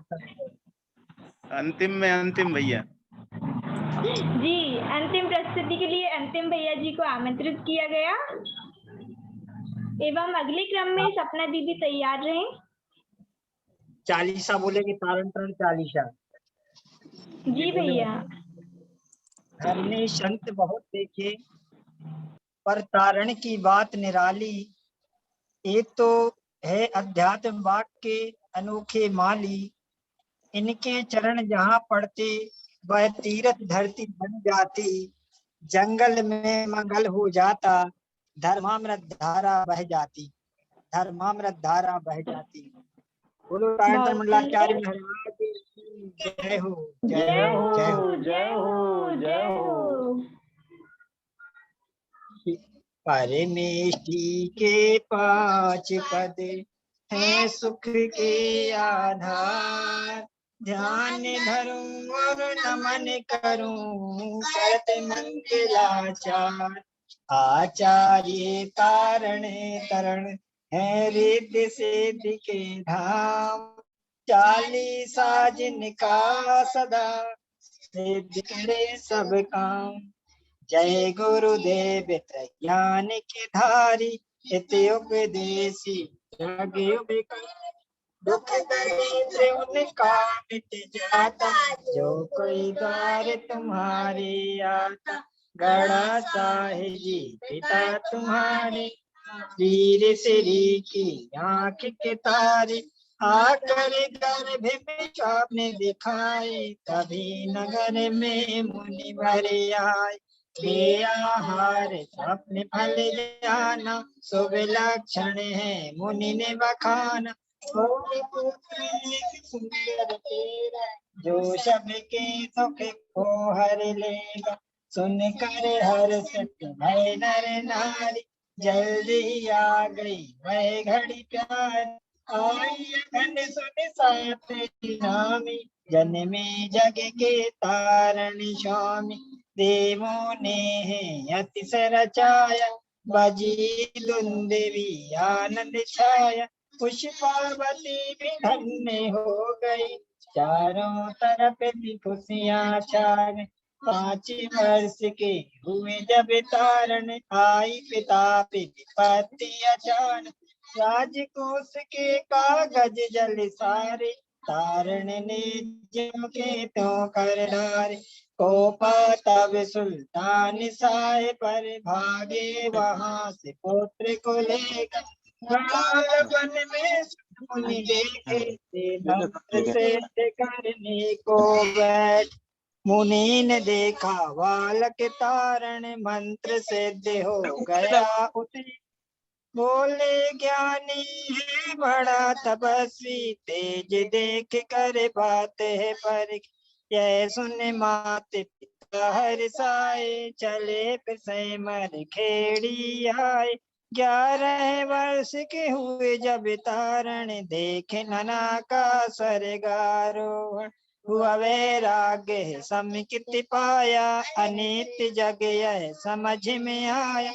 अंतिम में अंतिम भैया। जी अंतिम प्रस्तुति के लिए अंतिम भैया जी को आमंत्रित किया गया एवं अगले क्रम में सपना दीदी तैयार रहें। चालीसा बोलेगी, तारण तारण चालीसा। जी भैया। हमने संत बहुत देखे पर तारण की बात निराली। एक तो है अध्यात्म वाक्य अनोखे माली। इनके चरण जहाँ पड़ते वह तीर्थ धरती बन जाती। जंगल में मंगल हो जाता, धर्मामृत धारा बह जाती। धर्मामृत धारा बह जाती। बोलो तारण मंडलाचार्य महाराज की जय हो, जय हो, जय हो, जय हो, जय हो। परमेष्टि के 5 पद हैं सुख के आधार। ध्यान धरूं और नमन करूं करते मंगलाचार। आचार्य तारण तरण है रिद्धि सिद्धि के धाम। चालीसा जिनका सदा सिद्ध करे सब काम। जय गुरुदेव ज्ञान के धारी इति उपदेशी जग विकार। दुख दरिद्र उनका मिट जाता जो कोई द्वार तुम्हारे आता। गड़ा साहे जी पिता तुम्हारे वीर श्री की आँख के तारे। आकर गर्भ में आपने दिखाए तभी नगर में मुनि भरे आए। ले आहार अपने फल जाना शुभ लक्षण है मुनि ने बखाना। पुत्र एक सुंदर तेरा जो सबके दुख को हर लेगा। सुन कर हर्ष भय नर नारी जल्दी आ गई वह घड़ी प्यार। आई अखंड सुन साथ नामी जन्मे जग के तारण स्वामी। देवों ने है अतिशय रचाया बजी दुंदेवी आनंद छाया। पुष्पावती भी धन्य हो गई चारों तरफ थी खुशियाँ छाए। 5 वर्ष के हुए जब तारण आई पिता पे विपत्ति अचानक। राजकोष के कागज जल सारे तारण ने जम के तो कर डारे। कोपा तब सुल्तान साहे पर भागे वहां से पुत्र को लेकर। वन में मुनि देखे से करने को बैठ। मुनि ने देखा बालक तारण मंत्र सिद्ध हो गया उसे। बोले ज्ञानी है बड़ा तपस्वी तेज देख कर बात है पर। यह सुन माते पिता हर्षाए चले पिसै मर खेड़ी आए। 11 वर्ष के हुए जब तारण, देखे नना का स्वर्गारोहण। हुआ वैराग्य समिति पाया, अनित्य जग यह समझ में आया।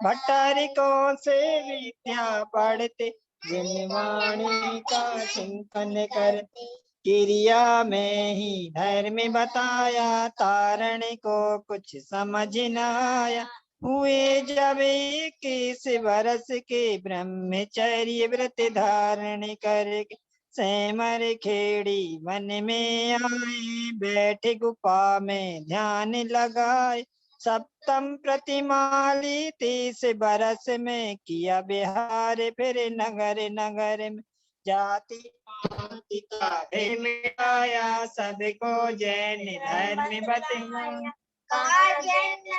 भट्टारिकों से विद्या पढ़ते, जिन वाणी का चिंतन करते। क्रिया में ही धर्म बताया, तारण को कुछ समझ न आया। हुए जब 21 वर्ष के, ब्रह्मचर्य व्रत धारण करके। सेमर खेड़ी वन में आए, बैठे गुफा में ध्यान लगाए। सप्तम प्रतिमाली 30 बरस में, किया बिहार फिर नगर नगर में। जाति पाति का भेद मिटाया, सबको जैन धर्म बतलाया।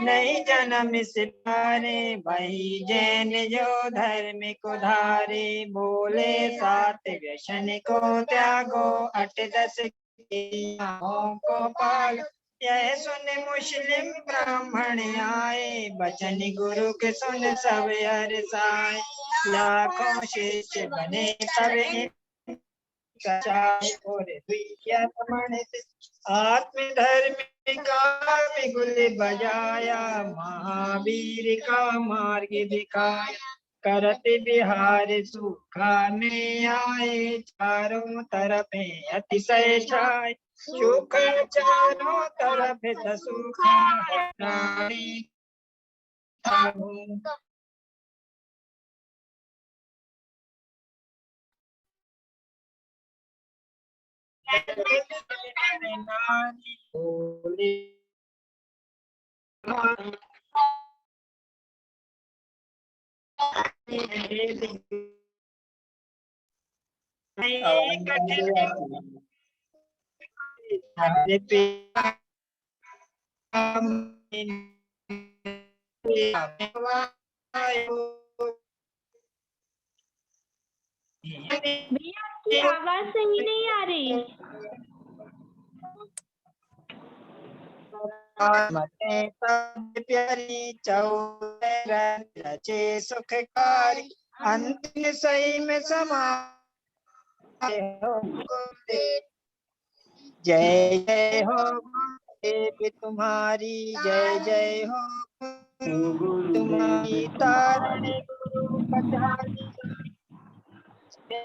नहीं जन्म से पारे, वही जैन जो धर्म को धारे। बोले 7 व्यसन को त्यागो, 8 10 को पालो। यह सुन मुस्लिम ब्राह्मण आए, बचन गुरु के सुन सब हर्षाए। लाखों शिष्य बने तब आत्मधर्म का बिगुल बजाया, महावीर का मार्ग दिखाया। करते बिहार सूखा में आए, चारों तरफ अतिशय छाए। सुख चारों तरफ सूखा, भैया आपकी आवाज सही नहीं आ रही। प्यारी चौरन रचे सुखकारी, अंतिम सही में समा। जय जय हो गुरुदेव तुम्हारी, जय जय हो तुम्हारी। तारण गुरु पधारी,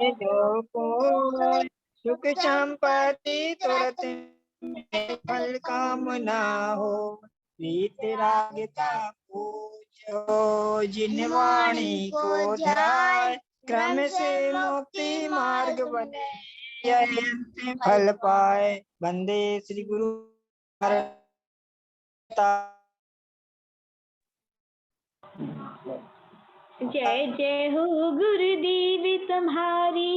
जो को सुख संपत्ति तुरंत फल कामना हो। प्रीत रागता पूजो, जिन वाणी को ध्याय। क्रम से मुक्ति मार्ग बने, यह अंतिम फल पाए। वंदे श्री गुरु। जय जय हो गुरुदेव तुम्हारी।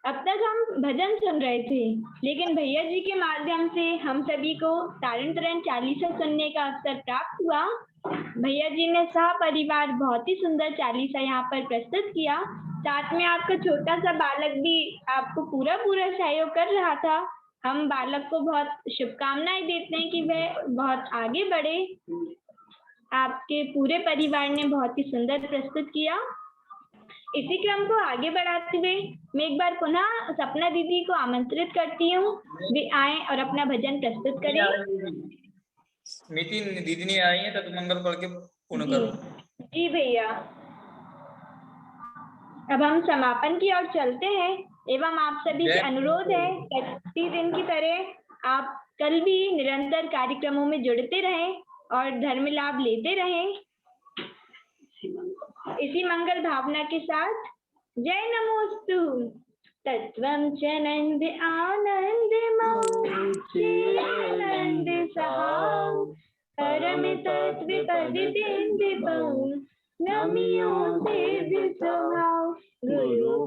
अब तक हम भजन सुन रहे थे, लेकिन भैया जी के माध्यम से हम सभी को तारण तरण चालीसा सुनने का अवसर प्राप्त हुआ। भैया जी ने सह परिवार बहुत ही सुंदर चालीसा यहाँ पर प्रस्तुत किया। साथ में आपका छोटा सा बालक भी आपको पूरा सहयोग कर रहा था। हम बालक को बहुत शुभकामनाएं देते हैं कि वह बहुत आगे बढ़े। आपके पूरे परिवार ने बहुत ही सुंदर प्रस्तुत किया। इसी क्रम को आगे बढ़ाते हुए मैं एक बार पुनः सपना दीदी को आमंत्रित करती हूँ, वे आए और अपना भजन प्रस्तुत करें। स्मृति दीदी नहीं आई है, तो मंगल पढ़ के पूर्ण करो। जी भैया, अब हम समापन की ओर चलते हैं एवं आप सभी से अनुरोध है प्रतिदिन की तरह आप कल भी निरंतर कार्यक्रमों में जुड़ते रहें और धर्म लाभ लेते रहें। इसी मंगल भावना के साथ जय नमोस्तु। तत्वं च नंद आनंद आनंद सहाव, परम तत्व पद बिंदु नमियों से स्वभाव। गुरु